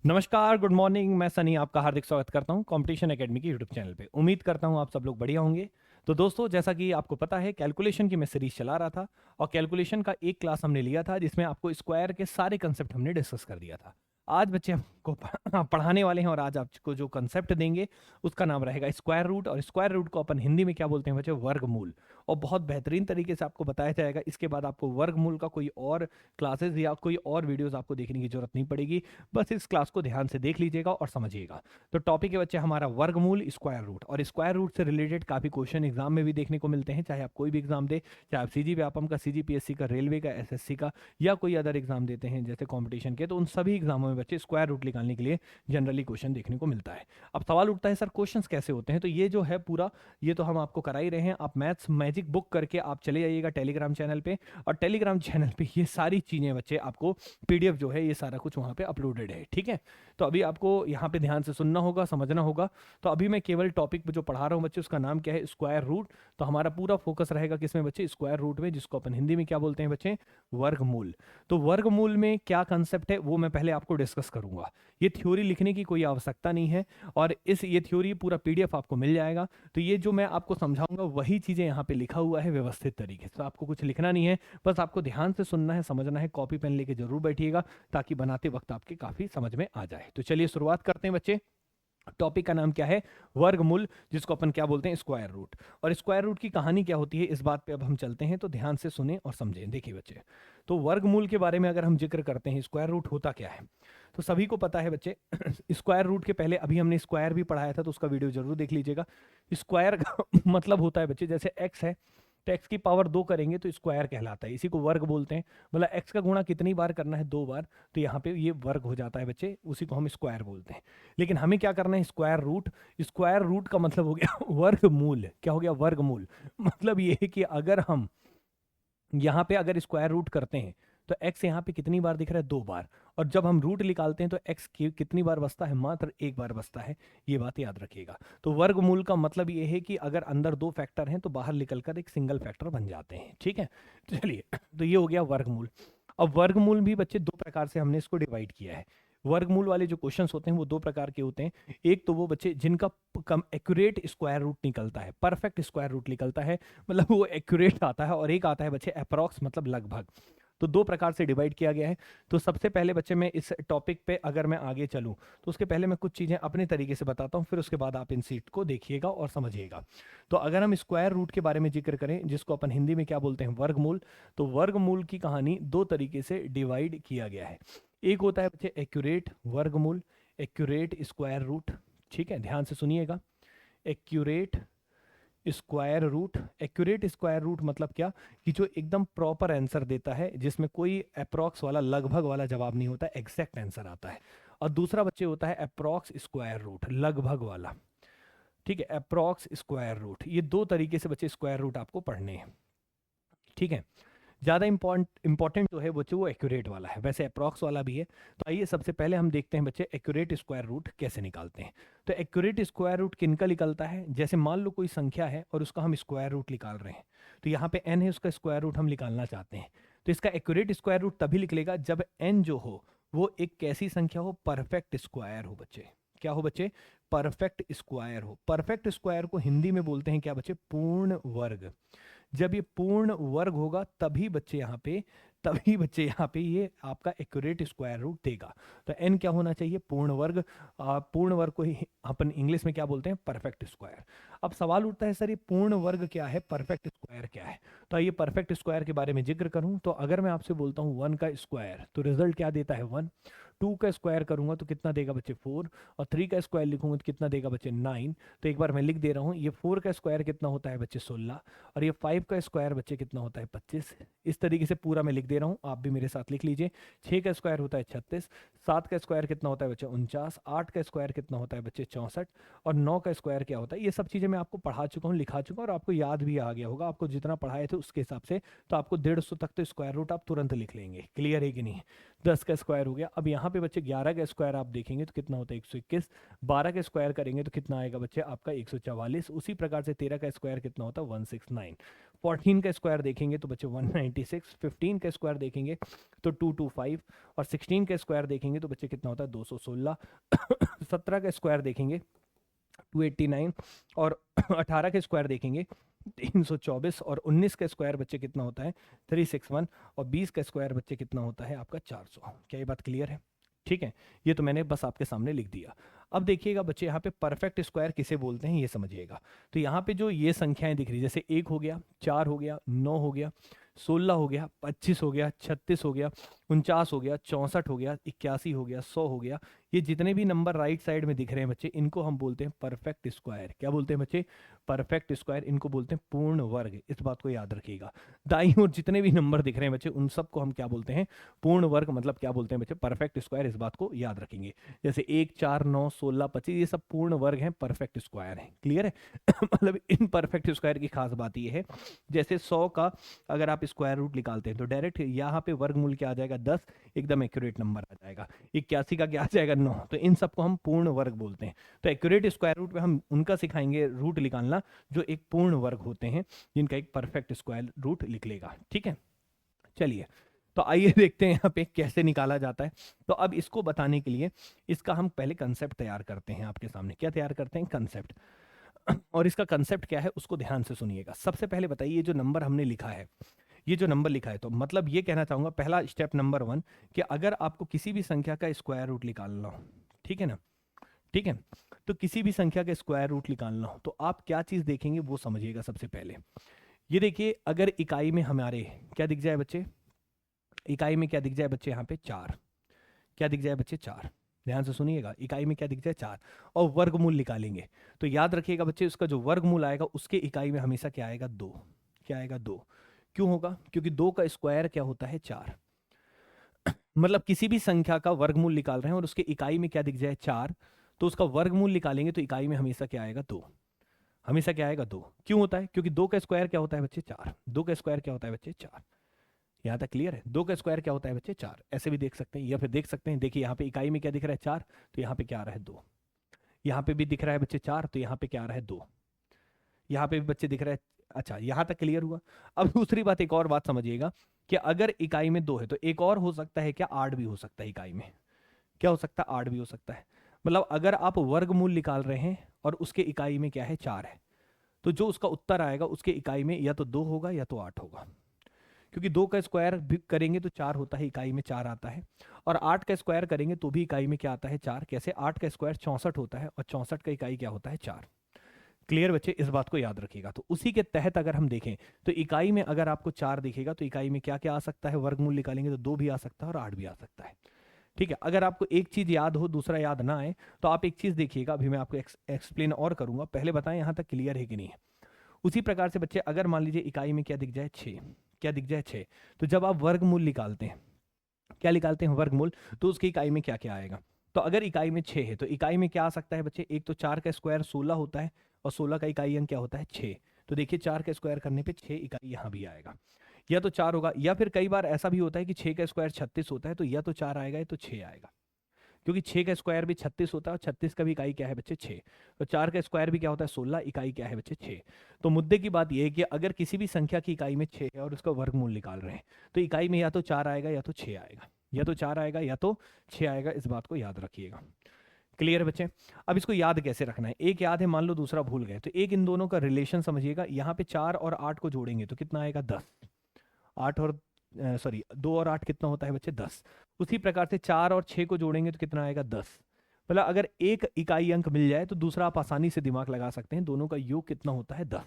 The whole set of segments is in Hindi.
नमस्कार, गुड मॉर्निंग। मैं सनी आपका हार्दिक स्वागत करता हूं कंपटीशन एकेडमी की यूट्यूब चैनल पे। उम्मीद करता हूं आप सब लोग बढ़िया होंगे। तो दोस्तों, जैसा कि आपको पता है, कैलकुलेशन की मैं सीरीज चला रहा था और कैलकुलेशन का एक क्लास हमने लिया था जिसमें आपको स्क्वायर के सारे कंसेप्ट हमने डिस्कस कर दिया था। आज बच्चे हमको पढ़ाने वाले हैं और आज आपको जो कंसेप्ट देंगे उसका नाम रहेगा स्क्वायर रूट। और स्क्वायर रूट को अपन हिंदी में क्या बोलते हैं बच्चे? वर्गमूल। और बहुत बेहतरीन तरीके से आपको बताया जाएगा। इसके बाद आपको वर्गमूल का कोई और क्लासेस या कोई और वीडियोस आपको देखने की जरूरत नहीं पड़ेगी। बस इस क्लास को ध्यान से देख लीजिएगा और समझिएगा। तो टॉपिक है बच्चे हमारा वर्गमूल, स्क्वायर रूट। और स्क्वायर रूट से रिलेटेड काफी क्वेश्चन एग्जाम में भी देखने को मिलते हैं, चाहे आप कोई भी एग्जाम दे, चाहे आप सीजी व्यापम का, सीजीपीएससी का, रेलवे का, एसएससी का या कोई अदर एग्जाम देते हैं जैसे कंपटीशन के, तो उन सभी एग्जामों में बच्चे स्क्वायर रूट निकालने के लिए जनरली क्वेश्चन देखने को मिलता है। अब सवाल उठता है, सर क्वेश्चंस कैसे होते हैं? तो ये जो है पूरा, ये तो हम आपको करा ही रहे हैं। आप मैथ्स मैजिक बुक करके आप चले जाइएगा टेलीग्राम चैनल पे, और टेलीग्राम चैनल पे ये सारी चीजें बच्चे आपको पीडीएफ जो है ये सारा कुछ वहां पे अपलोडेड है। ठीक है, तो अभी आपको यहाँ पे ध्यान से सुनना होगा, समझना होगा। तो अभी मैं केवल टॉपिक पे जो पढ़ा रहा हूँ बच्चे, उसका नाम क्या है? Square root. तो हमारा पूरा फोकस रहेगा किसमें बच्चे? स्क्वायर रूट में, जिसको अपन हिंदी में क्या बोलते हैं बच्चे? वर्गमूल। तो वर्गमूल में क्या कंसेप्ट है वो मैं पहले आपको डिस्कस करूंगा। ये थ्योरी लिखने की कोई आवश्यकता नहीं है, और ये थ्योरी पूरा पीडीएफ आपको मिल जाएगा। तो ये जो मैं आपको समझाऊंगा वही चीजें यहाँ पे लिखा हुआ है व्यवस्थित तरीके से। तो आपको कुछ लिखना नहीं है, बस आपको ध्यान से सुनना है, समझना है। कॉपी पेन लेके जरूर बैठिएगा ताकि बनाते वक्त आपके काफी समझ में आ जाए। तो चलिए शुरुआत करते हैं बच्चे। टॉपिक का नाम क्या है? वर्गमूल, जिसको अपन क्या बोलते हैं? Square root. और स्क्वायर रूट की कहानी क्या होती है, इस बात पे अब हम चलते हैं। तो ध्यान से सुने और समझें। देखिए बच्चे, तो वर्गमूल के बारे में अगर हम जिक्र करते हैं, स्क्वायर रूट होता क्या है, तो सभी को पता है बच्चे। स्क्वायर रूट के पहले अभी हमने स्क्वायर भी पढ़ाया था, तो उसका वीडियो जरूर देख लीजिएगा। स्क्वायर का मतलब होता है बच्चे, जैसे एक्स है तो एक्स की पावर 2 करेंगे तो स्क्वायर कहलाता है, इसी को वर्ग बोलते हैं। मतलब एक्स का गुणा कितनी बार करना है? 2 बार। तो यहाँ पे ये वर्ग हो जाता है बच्चे, उसी को हम स्क्वायर बोलते हैं। लेकिन हमें क्या करना है? Square root. स्क्वायर रूट का मतलब हो गया वर्गमूल। क्या हो गया? वर्गमूल। मतलब ये है कि अगर हम यहाँ पे अगर स्क्वायर रूट करते हैं तो x यहाँ पे कितनी बार दिख रहा है? 2 बार। और जब हम रूट निकालते हैं तो x कितनी बार बचता है? मात्र 1 बार बचता है। ये बात याद रखिएगा। तो वर्गमूल का मतलब ये है कि अगर अंदर 2 फैक्टर हैं तो बाहर निकलकर एक सिंगल फैक्टर बन जाते हैं। ठीक है, तो चलिए, तो ये हो गया वर्गमूल। अब वर्गमूल भी बच्चे 2 प्रकार से हमने इसको डिवाइड किया है। वर्गमूल वाले जो क्वेश्चंस होते हैं वो 2 प्रकार के होते हैं। एक तो वो बच्चे जिनका कम एक्यूरेट स्क्वायर रूट निकलता है, परफेक्ट स्क्वायर रूट निकलता है, मतलब वो एक्यूरेट आता है। और एक आता है बच्चे अप्रॉक्स, मतलब लगभग। तो 2 प्रकार से डिवाइड किया गया है। तो सबसे पहले बच्चे, मैं इस टॉपिक पे अगर मैं आगे चलूं तो उसके पहले मैं कुछ चीजें अपने तरीके से बताता हूं, फिर उसके बाद आप इन सीट को देखिएगा और समझिएगा। तो अगर हम स्क्वायर रूट के बारे में जिक्र करें, जिसको अपन हिंदी में क्या बोलते हैं? वर्गमूल। तो वर्गमूल की कहानी 2 तरीके से डिवाइड किया गया है। एक होता है बच्चे एक्यूरेट वर्गमूल, एक्यूरेट स्क्वायर रूट। ठीक है, ध्यान से सुनिएगा। Accurate square root. Accurate square root मतलब क्या? कि जो एकदम प्रॉपर आंसर देता है, जिसमें कोई अप्रॉक्स वाला, लगभग वाला जवाब नहीं होता, एग्जैक्ट आंसर आता है। और दूसरा बच्चे होता है अप्रॉक्स स्क्वायर रूट, लगभग वाला। ठीक है, अप्रॉक्स स्क्वायर रूट। ये 2 तरीके से बच्चे स्क्वायर रूट आपको पढ़ने हैं। ठीक है, ज़्यादा इंपॉर्टेंट जो है बच्चे वो एक्यूरेट वाला है, वैसे अप्रॉक्स वाला भी है। तो आइए सबसे पहले हम देखते हैं बच्चे एक्यूरेट स्क्वायर रूट कैसे निकालते हैं। तो एक्यूरेट स्क्वायर रूट किनका निकलता है? जैसे मान लो कोई संख्या है और उसका हम स्क्वायर रूट निकाल रहे हैं। तो यहाँ पे n है, उसका स्क्वायर रूट हम निकालना चाहते हैं। तो इसका एक्यूरेट स्क्वायर रूट तभी निकलेगा जब n जो हो वो एक कैसी संख्या हो? परफेक्ट स्क्वायर हो बच्चे। क्या हो बच्चे? परफेक्ट स्क्वायर हो। परफेक्ट स्क्वायर को हिंदी में बोलते हैं क्या बच्चे? पूर्ण वर्ग। जब ये पूर्ण वर्ग होगा तभी बच्चे यहाँ पे ये आपका एक्यूरेट स्क्वायर रूट देगा। तो n क्या होना चाहिए? पूर्ण वर्ग। पूर्ण वर्ग को ही अपन इंग्लिश में क्या बोलते हैं? Perfect square. अब सवाल उठता है, सर ये पूर्ण वर्ग क्या है, परफेक्ट स्क्वायर क्या है? तो आइए परफेक्ट स्क्वायर के बारे में जिक्र करूं। तो अगर मैं आपसे बोलता हूं 1 का स्क्वायर, तो रिजल्ट क्या देता है? 1। 2 का स्क्वायर करूंगा तो कितना देगा बच्चे? 4। और 3 का स्क्वायर लिखूंगा तो कितना देगा बच्चे? 9। तो एक बार मैं लिख दे रहा हूँ, ये 4 का स्क्वायर कितना होता है बच्चे? 16। और ये 5 का स्क्वायर बच्चे कितना होता है? 25। इस तरीके से पूरा मैं लिख दे रहा हूँ, आप भी मेरे साथ लिख लीजिए। 6 का स्क्वायर होता है 36। 7 का स्क्वायर कितना होता है बच्चे? 49। 8 का स्क्वायर कितना होता है बच्चे? 64। और 9 का स्क्वायर क्या होता है? ये सब चीज़ें मैं आपको पढ़ा चुका हूँ, लिखा चुका हूँ, और आपको याद भी आ गया होगा। आपको जितना पढ़ाए थे उसके हिसाब से तो आपको 150 तक तो स्क्वायर रूट आप तुरंत लिख लेंगे। क्लियर है कि नहीं? 10 का स्क्वायर हो गया। अब यहाँ पे बच्चे 11 का स्क्वायर आप देखेंगे तो कितना होता है? 121। 12 का स्क्वायर करेंगे तो कितना आएगा बच्चे? आपका 144। उसी प्रकार से 13 का स्क्वायर कितना होता है? 169। 14 का स्क्वायर देखेंगे तो बच्चे 196, 15 का स्क्वायर देखेंगे तो 225, और 16 का स्क्वायर देखेंगे तो बच्चे कितना होता है 216, 17 का स्क्वायर देखेंगे 289, और 18 के स्क्वायर देखेंगे 324, और 19 का स्क्वायर बच्चे कितना होता है 361, और 20 का स्क्वायर बच्चे कितना होता है आपका 400। क्या ये बात क्लियर है? ठीक है, ये तो मैंने बस आपके सामने लिख दिया। अब देखिएगा बच्चे, यहाँ पे परफेक्ट स्क्वायर किसे बोलते हैं ये समझिएगा। तो यहाँ पे जो ये संख्याएं दिख रही है, जैसे 1 हो गया, 4 हो गया, 9 हो गया, 16 हो गया, 25 हो गया, 36 हो गया, 49 हो गया, 64 हो गया, 81 हो गया, 100 हो गया, ये जितने भी नंबर राइट साइड में दिख रहे हैं बच्चे, इनको हम बोलते हैं परफेक्ट स्क्वायर। क्या बोलते हैं बच्चे? Perfect square. इनको बोलते हैं पूर्ण वर्ग। इस बात को याद रखिएगा। दाईं ओर जितने भी नंबर दिख रहे हैं बच्चे, उन सबको हम क्या बोलते हैं? पूर्ण वर्ग। मतलब क्या बोलते हैं बच्चे? Perfect square. इस बात को याद रखेंगे। जैसे 1, 4, 9, 16, 25, ये सब पूर्ण वर्ग हैं, परफेक्ट स्क्वायर है। क्लियर है? मतलब इन परफेक्ट स्क्वायर की खास बात ये है, जैसे 100 का अगर आप स्क्वायर रूट निकालते हैं तो डायरेक्ट यहाँ पे वर्गमूल क्या आ जाएगा 10, एकदम एक्यूरेट नंबर आ जाएगा। 81 का क्या आ जाएगा 9। तो इन सबको हम पूर्ण वर्ग बोलते हैं। तो एक्यूरेट स्क्वायर रूट में हम उनका सिखाएंगे रूट निकालना जो एक पूर्ण वर्ग होते हैं, जिनका एक परफेक्ट स्क्वायर रूट निकलेगा। ठीक है, चलिए तो आइए देखते हैं यहाँ पे कैसे निकाला जाता है। तो अब इसको बताने के लिए इसका हम पहले कंसेप्ट तैयार करते हैं आपके सामने। क्या तैयार करते हैं? कंसेप्ट। और इसका कंसेप्ट क्या है उसको ध्यान से सुनिएगा। सबसे पहले बताइए, जो नंबर हमने लिखा है, ये जो नंबर लिखा है, तो मतलब ये कहना चाहूंगा, पहला स्टेप नंबर 1 कि अगर आपको किसी भी संख्या का स्क्वायर रूट निकालना हो, ठीक है ना, ठीक है, तो किसी भी संख्या का स्क्वायर रूट निकालना हो तो आप क्या चीज देखेंगे वो समझिएगा। सबसे पहले ये देखिए, अगर इकाई में हमारे क्या दिख जाए बच्चे, इकाई में क्या दिख जाए बच्चे, यहाँ पे 4, क्या दिख जाए बच्चे 4, ध्यान से सुनिएगा, इकाई में क्या दिख जाए 4, और वर्गमूल निकालेंगे तो याद रखिएगा बच्चे, उसका जो वर्गमूल आएगा उसके इकाई में हमेशा क्या आएगा 2। क्या आएगा 2। क्यों होगा? क्योंकि 2 का स्क्वायर क्या होता है 4। मतलब किसी भी संख्या का वर्गमूल निकाल रहे हैं और उसके इकाई में क्या दिख जाए 4, तो उसका वर्गमूल निकालेंगे तो इकाई में हमेशा क्या आएगा 2। हमेशा क्या आएगा 2। क्यों होता है? क्योंकि 2 का स्क्वायर क्या होता है बच्चे 4। 2 का स्क्वायर क्या होता है बच्चे 4। यहाँ तक क्लियर है? 2 का स्क्वायर क्या होता है बच्चे 4। ऐसे भी देख सकते हैं, या फिर देख सकते हैं, देखिए यहाँ पे इकाई में क्या दिख रहा है 4, तो यहाँ पे क्या आ रहा है 2। यहाँ पे भी दिख रहा है बच्चे 4, तो यहाँ पे क्या आ रहा है 2। यहाँ पे भी बच्चे दिख रहा है। अच्छा, यहाँ तक क्लियर हुआ। अब दूसरी बात, एक और बात समझिएगा कि अगर इकाई में 2 है तो एक और हो सकता है क्या, 8 भी हो सकता है इकाई में। क्या हो सकता है? 8 भी हो सकता है। मतलब अगर आप वर्गमूल निकाल रहे हैं और उसके इकाई में क्या है 4 है, तो जो उसका उत्तर आएगा उसके इकाई में या तो 2 होगा या तो 8 होगा। क्योंकि 2 का स्क्वायर भी करेंगे तो 4 होता है, इकाई में 4 आता है, और 8 का स्क्वायर करेंगे तो भी इकाई में क्या आता है 4। कैसे? 8 का स्क्वायर 64 होता है और 64 का इकाई क्या होता है 4। क्लियर बच्चे? इस बात को याद रखिएगा। तो उसी के तहत अगर हम देखें तो इकाई में अगर आपको 4 दिखेगा तो इकाई में क्या क्या आ सकता है, वर्गमूल निकालेंगे तो 2 भी आ सकता है और 8 भी आ सकता है। ठीक है, अगर आपको एक चीज याद हो दूसरा याद ना आए तो आप एक चीज देखिएगा, अभी मैं आपको एक्सप्लेन और करूंगा, पहले बताएं यहाँ तक क्लियर है कि नहीं है। उसी प्रकार से बच्चे, अगर मान लीजिए इकाई में क्या दिख जाए 6, क्या दिख जाए 6, तो जब आप वर्गमूल निकालते हैं, क्या निकालते हैं वर्गमूल, तो उसकी इकाई में क्या क्या आएगा। तो अगर इकाई में 6 है तो इकाई में क्या आ सकता है बच्चे, एक तो 4 का स्क्वायर 16 होता है और 16 का इकाई अंक क्या होता है 6। तो देखिए 4 का स्क्वायर करने पे 6 इकाई यहाँ भी आएगा, या तो 4 होगा, या फिर कई बार ऐसा भी होता है कि 6 का स्क्वायर 36 होता है, तो या तो 4 आएगा या तो 6 आएगा, क्योंकि 6 का स्क्वायर भी 36 होता है और 36 का भी इकाई क्या है बच्चे 6। तो 4 का स्क्वायर भी क्या होता है 16, इकाई क्या है बच्चे 6। तो मुद्दे की बात यह है कि अगर किसी भी संख्या की इकाई में 6 है और उसका वर्गमूल निकाल रहे हैं तो इकाई में या तो 4 आएगा या तो 6 आएगा, या तो 4 आएगा या तो 6 आएगा। इस बात को याद रखिएगा। क्लियर है बच्चे? अब इसको याद कैसे रखना है, एक याद है मान लो दूसरा भूल गए, तो एक इन दोनों का रिलेशन समझिएगा। यहाँ पे 4 और 8 को जोड़ेंगे तो कितना आएगा 10। 8 और सॉरी 2 और 8 कितना होता है बच्चे 10। उसी प्रकार से 4 और 6 को जोड़ेंगे तो कितना आएगा 10। मतलब अगर एक इकाई अंक मिल जाए तो दूसरा आप आसानी से दिमाग लगा सकते हैं, दोनों का योग कितना होता है 10।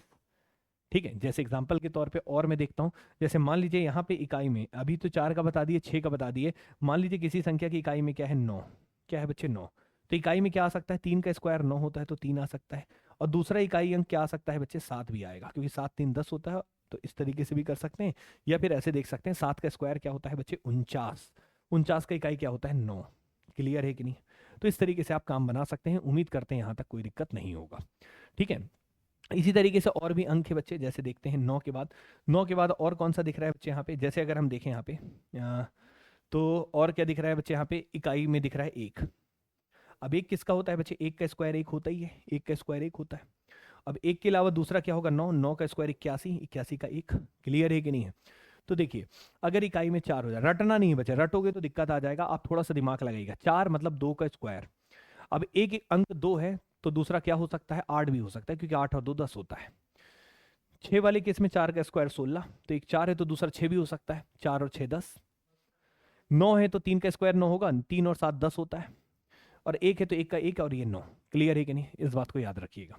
ठीक है, जैसे एग्जांपल के तौर पे और मैं देखता हूं, जैसे मान लीजिए यहाँ पे इकाई में अभी तो 4 का बता दिए, 6 का बता दिए, मान लीजिए किसी संख्या की इकाई में क्या है 9, क्या है बच्चे 9, तो इकाई में क्या आ सकता है, 3 का स्क्वायर 9 होता है तो 3 आ सकता है, और दूसरा इकाई अंक क्या आ सकता है बच्चे 7 भी आएगा, क्योंकि 7 3 10 होता है। तो इस तरीके से भी कर सकते हैं, या फिर ऐसे देख सकते हैं 7 का स्क्वायर क्या होता है बच्चे 49, 49 का इकाई क्या होता है 9। क्लियर है कि नहीं? तो इस तरीके से आप काम बना सकते हैं। उम्मीद करते हैं यहाँ तक कोई दिक्कत नहीं होगा। ठीक है, इसी तरीके से और भी अंक है बच्चे, जैसे देखते हैं 9 के बाद, 9 के बाद और कौन सा दिख रहा है बच्चे यहाँ पे, जैसे अगर हम देखें यहाँ पे तो और क्या दिख रहा है बच्चे, यहाँ पे इकाई में दिख रहा है 1। अब 1 किसका होता है बच्चे, 1 का स्क्वायर 1 होता ही है, 1 का स्क्वायर 1 होता है, अब एक के अलावा दूसरा क्या होगा, 9, 9 का स्क्वायर 81, 81 का 1। क्लियर है कि नहीं है? तो देखिए अगर इकाई में 4 हो जाए, रटना नहीं है बच्चे, रटोगे तो दिक्कत आ जाएगा, आप थोड़ा सा दिमाग लगाइएगा। 4 मतलब 2 का स्क्वायर। अब एक अंक 2 है तो दूसरा क्या हो सकता है, 8 भी हो सकता है, क्योंकि 8 और 2 10 होता है। 6 वाले केस में 4 का स्क्वायर 16, तो एक 4 है तो दूसरा 6 भी हो सकता है, 4 और 6 10। 9 है तो 3 का स्क्वायर 9 होगा, 3 और 7 10 होता है, और 1 है तो 1 का 1 और ये 9। क्लियर है कि नहीं, इस बात को याद रखिएगा।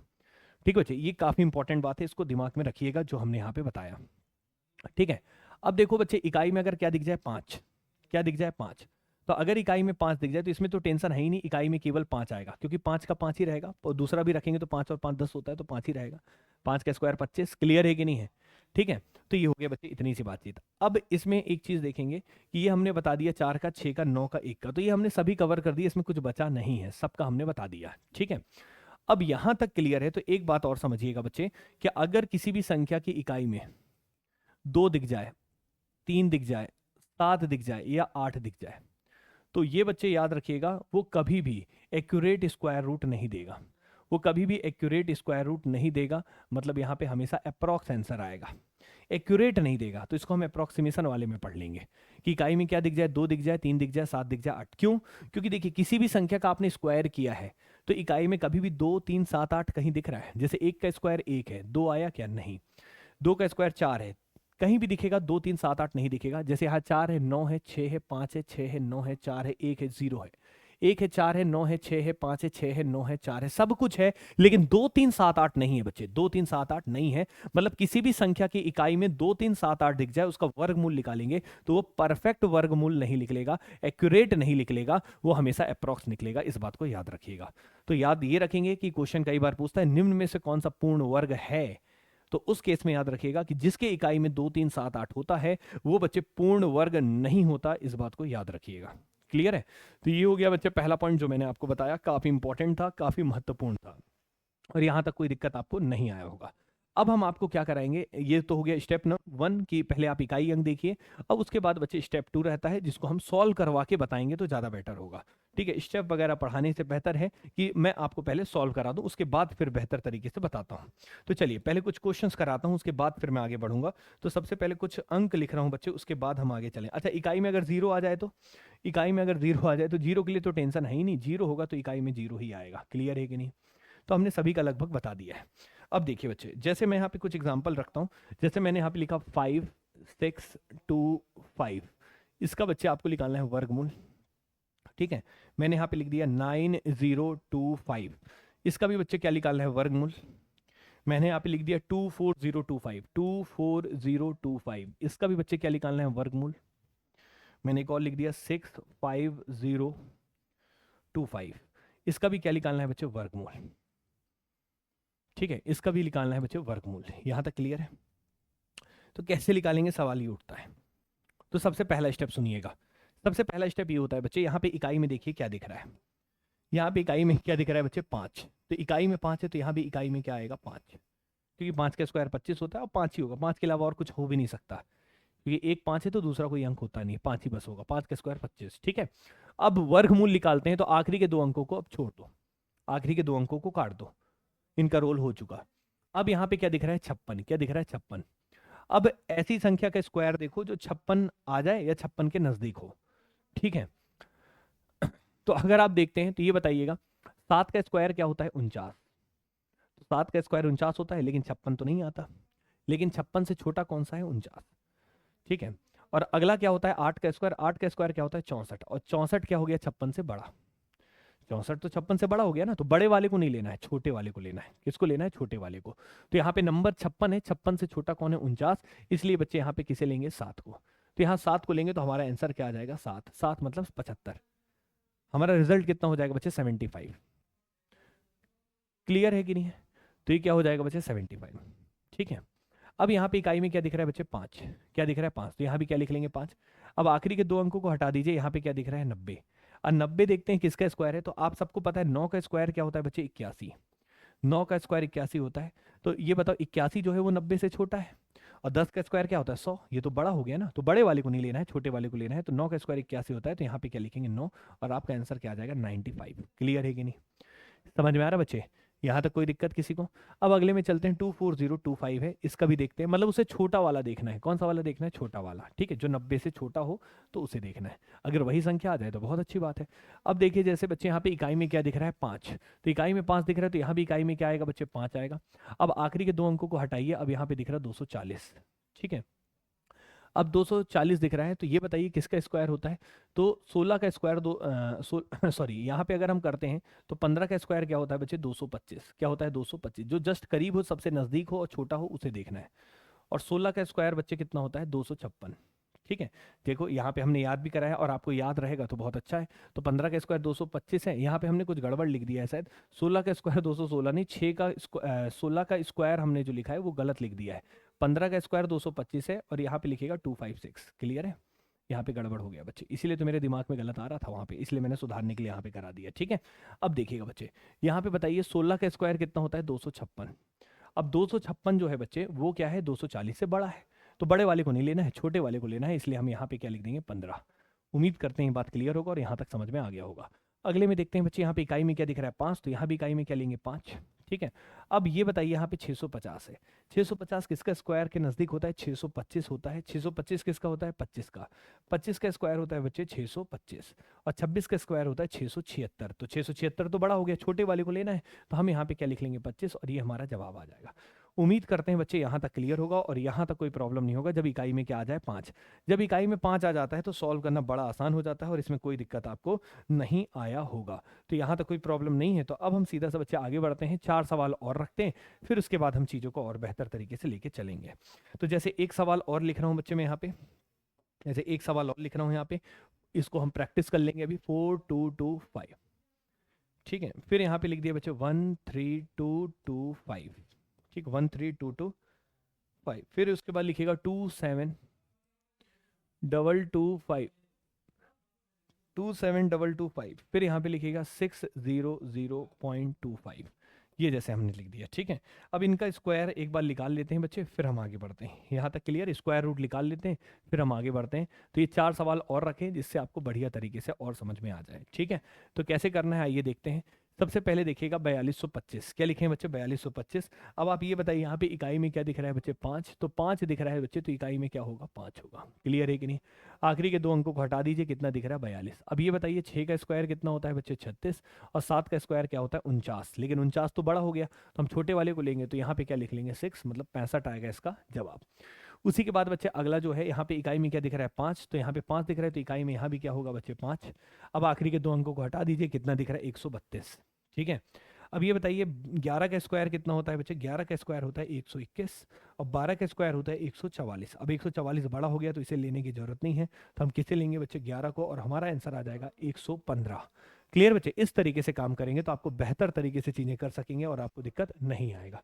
ठीक है बच्चे, ये काफी इंपॉर्टेंट बात है, इसको दिमाग में रखिएगा जो हमने यहाँ पे बताया। ठीक है, अब देखो बच्चे, इकाई में अगर क्या दिख जाए 5, क्या दिख जाए 5, तो अगर इकाई में 5 दिख जाए तो इसमें तो टेंशन है ही नहीं, इकाई में केवल 5 आएगा, क्योंकि 5 का 5 ही रहेगा, और दूसरा भी रखेंगे तो 5 और 5 10 होता है, तो 5 ही रहेगा। 5 का स्क्वायर 25। क्लियर है कि नहीं है? ठीक है, तो ये हो गया बच्चे इतनी सी बातचीत। अब इसमें एक चीज देखेंगे कि ये हमने बता दिया 4 का, 6 का, 9 का, 1 का, तो ये हमने सभी कवर कर दिया, इसमें कुछ बचा नहीं है, सबका हमने बता दिया। ठीक है, अब यहां तक क्लियर है, तो एक बात और समझिएगा बच्चे, कि अगर किसी भी संख्या की इकाई में 2 दिख जाए, 3 दिख जाए, 7 दिख जाए या 8 दिख जाए, तो ये बच्चे याद रखिएगा, वो कभी भी एक्यूरेट स्क्वायर रूट नहीं देगा, वो कभी भी एक्यूरेट स्क्वायर रूट नहीं देगा। मतलब यहाँ पे हमेशा अप्रॉक्स आंसर आएगा, एक्यूरेट नहीं देगा। तो इसको हम अप्रॉक्सीमेशन वाले में पढ़ लेंगे कि इकाई में क्या दिख जाए, 2 दिख जाए, 3 दिख जाए, 7 दिख जाए, 8। क्यों? क्योंकि देखिए किसी भी संख्या का आपने स्क्वायर किया है तो इकाई में कभी भी 2, 3, 7, 8 कहीं दिख रहा है। जैसे 1 का स्क्वायर 1 है, 2 आया क्या? नहीं। 2 का स्क्वायर 4 है, कहीं भी दिखेगा 2, 3, 7, 8 नहीं दिखेगा। जैसे यहाँ 4 है, 9 है, 6 है, 5 है, 6 है, 9 है, 4 है, 1 है, 0 है। 1 है, 4 है, 9 है, 6 है, 5 है, 6 है, 9 है, 4 है, सब कुछ है, लेकिन 2, 3, 7, 8 नहीं है बच्चे, 2, 3, 7, 8 नहीं है। मतलब किसी भी संख्या की इकाई में 2, 3, 7, 8 दिख जाए, उसका वर्गमूल निकालेंगे तो वो परफेक्ट वर्गमूल नहीं निकलेगा, एक्यूरेट नहीं निकलेगा, वो हमेशा अप्रॉक्स निकलेगा। इस बात को याद रखिएगा। तो याद ये रखेंगे कि क्वेश्चन कई बार पूछता है निम्न में से कौन सा पूर्ण वर्ग है, तो उस केस में याद रखिएगा कि जिसके इकाई में 2, 3, 7, 8 होता है वो बच्चे पूर्ण वर्ग नहीं होता। इस बात को याद रखिएगा। क्लियर है? तो ये हो गया बच्चे पहला पॉइंट जो मैंने आपको बताया, काफी इंपॉर्टेंट था, काफी महत्वपूर्ण था, और यहां तक कोई दिक्कत आपको नहीं आया होगा। अब हम आपको क्या कराएंगे, ये तो हो गया स्टेप नंबर 1 कि पहले आप इकाई अंक देखिए। अब उसके बाद बच्चे स्टेप 2 रहता है जिसको हम सॉल्व करवा के बताएंगे तो ज़्यादा बेटर होगा। ठीक है, स्टेप वगैरह पढ़ाने से बेहतर है कि मैं आपको पहले सॉल्व करा दूं, उसके बाद फिर बेहतर तरीके से बताता हूं। तो चलिए पहले कुछ क्वेश्चंस कराता हूं, उसके बाद फिर मैं आगे बढ़ूंगा। तो सबसे पहले कुछ अंक लिख रहा हूं बच्चे, उसके बाद हम आगे चलें। अच्छा, इकाई में अगर 0 आ जाए तो, इकाई में अगर 0 आ जाए तो 0 के लिए तो टेंशन है ही नहीं, 0 होगा तो इकाई में 0 ही आएगा। क्लियर है कि नहीं? तो हमने सभी का लगभग बता दिया है। अब देखिए बच्चे, जैसे मैं यहाँ पे कुछ एग्जांपल रखता हूँ, जैसे मैंने यहाँ पे लिखा 5, 6, 2, 5, इसका बच्चे आपको निकालना है वर्गमूल। ठीक है, मैंने यहाँ पे लिख दिया 9025, इसका भी बच्चे क्या निकालना है? वर्गमूल। मैंने यहाँ पे लिख दिया 24025, 24025, इसका भी बच्चे क्या निकालना है? वर्गमूल। मैंने एक और लिख दिया 65025, इसका भी क्या निकालना है बच्चे? वर्गमूल। ठीक है, इसका भी निकालना है बच्चे वर्गमूल। यहां तक क्लियर है? तो कैसे निकालेंगे सवाल ये उठता है। तो सबसे पहला स्टेप सुनिएगा, सबसे पहला स्टेप ये होता है बच्चे, यहाँ पे इकाई में देखिए क्या दिख रहा है, यहाँ पे इकाई में क्या दिख रहा है बच्चे? 5। तो इकाई में 5 है तो यहाँ भी इकाई में क्या आएगा? 5, क्योंकि 5 का स्क्वायर 25 होता है और 5 ही होगा, 5 के अलावा और कुछ हो भी नहीं सकता, क्योंकि एक 5 है तो दूसरा कोई अंक होता नहीं है, 5 ही बस होगा, 5 का स्क्वायर 25। ठीक है, अब वर्गमूल निकालते हैं, तो आखिरी के 2 अंकों को अब छोड़ दो, आखिरी के 2 अंकों को काट दो, इनका रोल हो चुका। अब यहाँ पे क्या दिख रहा है? 56। क्या दिख रहा है? 56। अब ऐसी संख्या का स्क्वायर देखो जो 56 आ जाए या 56 के नजदीक हो। ठीक है, तो अगर आप देखते हैं तो ये बताइएगा 7 का स्क्वायर क्या होता है? 49। तो 7 का स्क्वायर 49 होता है, लेकिन 56 तो नहीं आता, लेकिन 56 से छोटा कौन सा है? 49। ठीक है, और अगला क्या होता है? 8 का स्क्वायर, 8 का स्क्वायर क्या होता है? 64, और 64 क्या हो गया? 56 से बड़ा। 64 तो 56 से बड़ा हो गया ना, तो बड़े वाले को नहीं लेना है, छोटे वाले को लेना है। किसको लेना है? छोटे वाले को। तो यहाँ पे नंबर 56 है, 56 से छोटा कौन है? 49, इसलिए बच्चे यहाँ पे किसे लेंगे? 7 को। तो यहाँ 7 को लेंगे तो हमारा आंसर क्या आ जाएगा? 7। 7 मतलब 75। हमारा रिजल्ट कितना हो जाएगा बच्चे? 75। क्लियर है कि नहीं है? तो ये क्या हो जाएगा बच्चे? 75। ठीक है, अब यहाँ पे इकाई में क्या दिख रहा है बच्चे? 5। क्या दिख रहा है? 5, तो यहाँ भी क्या लिख लेंगे? 5। अब आखिरी के 2 अंकों को हटा दीजिए, यहाँ पे क्या दिख रहा है? 90। और 90 देखते हैं किसका स्क्वायर है, तो आप सबको पता है 9 का स्क्वायर क्या होता है बच्चे? 81। 9 का स्क्वायर 81 होता है, तो ये बताओ 81 जो है वो 90 से छोटा है, और 10 का स्क्वायर क्या होता है? 100। ये तो बड़ा हो गया ना, तो बड़े वाले को नहीं लेना है, छोटे वाले को लेना है। तो 9 का स्क्वायर 81 होता है, तो यहाँ पे क्या लिखेंगे? 9, और आपका आंसर क्या आ जाएगा? 95। क्लियर है कि नहीं? समझ में आ रहा बच्चे? यहाँ तक कोई दिक्कत किसी को? अब अगले में चलते हैं, 24025 है, इसका भी देखते हैं। मतलब उसे छोटा वाला देखना है। कौन सा वाला देखना है? छोटा वाला, ठीक है, जो 90 से छोटा हो तो उसे देखना है। अगर वही संख्या आ जाए तो बहुत अच्छी बात है। अब देखिए जैसे बच्चे यहाँ पे इकाई में क्या दिख रहा है? 5। तो इकाई में 5 दिख रहा है, तो यहाँ भी इकाई में क्या आएगा बच्चे? 5 आएगा। अब आखिरी के 2 अंकों को हटाइए, अब यहाँ पे दिख रहा है 240, ठीक है। अब 240 दिख रहा है, तो ये बताइए किसका स्क्वायर होता है? तो 16 का स्क्वायर सॉरी, यहाँ पे अगर हम करते हैं तो 15 का स्क्वायर क्या होता है बच्चे? 225। क्या होता है? 225। जो जस्ट करीब हो, सबसे नजदीक हो और छोटा हो, उसे देखना है। और 16 का स्क्वायर बच्चे कितना होता है? 256, ठीक है। देखो यहाँ पे हमने याद भी करा है और आपको याद रहेगा तो बहुत अच्छा है। तो 15 का स्क्वायर 225 है, यहाँ पे हमने कुछ गड़बड़ लिख दिया है शायद। 16 का स्क्वायर 216 नहीं, 16 का स्क्वायर हमने जो लिखा है वो गलत लिख दिया है। 15 का स्क्वायर 225 है और यहाँ पे लिखेगा 256। क्लियर है? यहाँ पे गड़बड़ हो गया बच्चे, इसीलिए तो मेरे दिमाग में गलत आ रहा था वहाँ पे, इसलिए मैंने सुधारने के लिए यहाँ पे करा दिया, ठीक है। अब देखिएगा बच्चे, यहाँ पे बताइए 16 का स्क्वायर कितना होता है? 256। अब 256 जो है बच्चे वो क्या है? 240 से बड़ा है। तो बड़े वाले को नहीं लेना है, छोटे वाले को लेना है, इसलिए हम यहाँ पे क्या लिख देंगे? 15। उम्मीद करते हैं बात क्लियर होगा और यहाँ तक समझ में आ गया होगा। अगले में देखते हैं बच्चे, यहाँ पे इकाई में क्या दिख रहा है? 5। तो यहाँ भी इकाई में क्या लेंगे? 5, ठीक है। अब ये बताइए यहाँ पे 650 है, 650 किसका स्क्वायर के नजदीक होता है? 625 होता है। 625 किसका होता है? 25 का। 25 का स्क्वायर होता है बच्चे 625, और 26 का स्क्वायर होता है 676। तो 676 तो बड़ा हो गया, छोटे वाले को लेना है, तो हम यहाँ पे क्या लिख लेंगे? 25, और ये हमारा जवाब आ जाएगा। उम्मीद करते हैं बच्चे यहाँ तक क्लियर होगा और यहाँ तक कोई प्रॉब्लम नहीं होगा जब इकाई में क्या आ जाए? 5। जब इकाई में 5 आ जाता है तो सॉल्व करना बड़ा आसान हो जाता है और इसमें कोई दिक्कत आपको नहीं आया होगा। तो यहाँ तक कोई प्रॉब्लम नहीं है। तो अब हम सीधा सा बच्चे आगे बढ़ते हैं, 4 सवाल और रखते हैं, फिर उसके बाद हम चीज़ों को और बेहतर तरीके से लेके चलेंगे। तो जैसे एक सवाल और लिख रहा हूँ बच्चे मैं यहाँ पे, जैसे एक सवाल और लिख रहा हूँ यहाँ पे, इसको हम प्रैक्टिस कर लेंगे अभी। 4225, ठीक है। फिर यहाँ पे लिख दिया बच्चे 13225, ठीक, 13225। फिर उसके बाद लिखिएगा 27225, 27225। फिर यहाँ पे लिखिएगा 600.25। ये जैसे हमने लिख दिया, ठीक है। अब इनका स्क्वायर एक बार निकाल लेते हैं बच्चे, फिर हम आगे बढ़ते हैं। यहाँ तक क्लियर? स्क्वायर रूट निकाल लेते हैं, फिर हम आगे बढ़ते हैं। तो ये 4 सवाल और रखें जिससे आपको बढ़िया तरीके से और समझ में आ जाए, ठीक है। तो कैसे करना है आइए देखते हैं। सबसे पहले देखिएगा 4225, क्या लिखे हैं बच्चे? 4225। अब आप ये बताइए यहाँ पे इकाई में क्या दिख रहा है बच्चे? 5। तो 5 दिख रहा है बच्चे, तो इकाई में क्या होगा? 5 होगा। क्लियर है कि नहीं? आखिरी के 2 अंकों को हटा दीजिए, कितना दिख रहा है? 42। अब ये बताइए 6 का स्क्वायर कितना होता है बच्चे? 36, और 7 का स्क्वायर क्या होता है? 49। लेकिन 49 तो बड़ा हो गया, तो हम छोटे वाले को लेंगे, तो यहाँ पे क्या लिख लेंगे? 6, मतलब 65 आएगा इसका जवाब। उसी के बाद बच्चे अगला जो है, यहाँ पे इकाई में क्या दिख रहा है? 5। तो यहाँ पे 5 दिख रहा है, तो इकाई में यहाँ भी क्या होगा बच्चे? 5। अब आखिरी के 2 अंकों को हटा दीजिए, कितना दिख रहा है? 132, ठीक है। अब ये बताइए 11 का स्क्वायर कितना होता है बच्चे? 11 का स्क्वायर होता है 121, और 12 का स्क्वायर होता है 144। अब 144 बड़ा हो गया तो इसे लेने की जरूरत नहीं है, तो हम किसे लेंगे बच्चे? 11 को, और हमारा आंसर आ जाएगा 115। क्लियर बच्चे? इस तरीके से काम करेंगे तो आपको बेहतर तरीके से चीजें कर सकेंगे और आपको दिक्कत नहीं आएगा,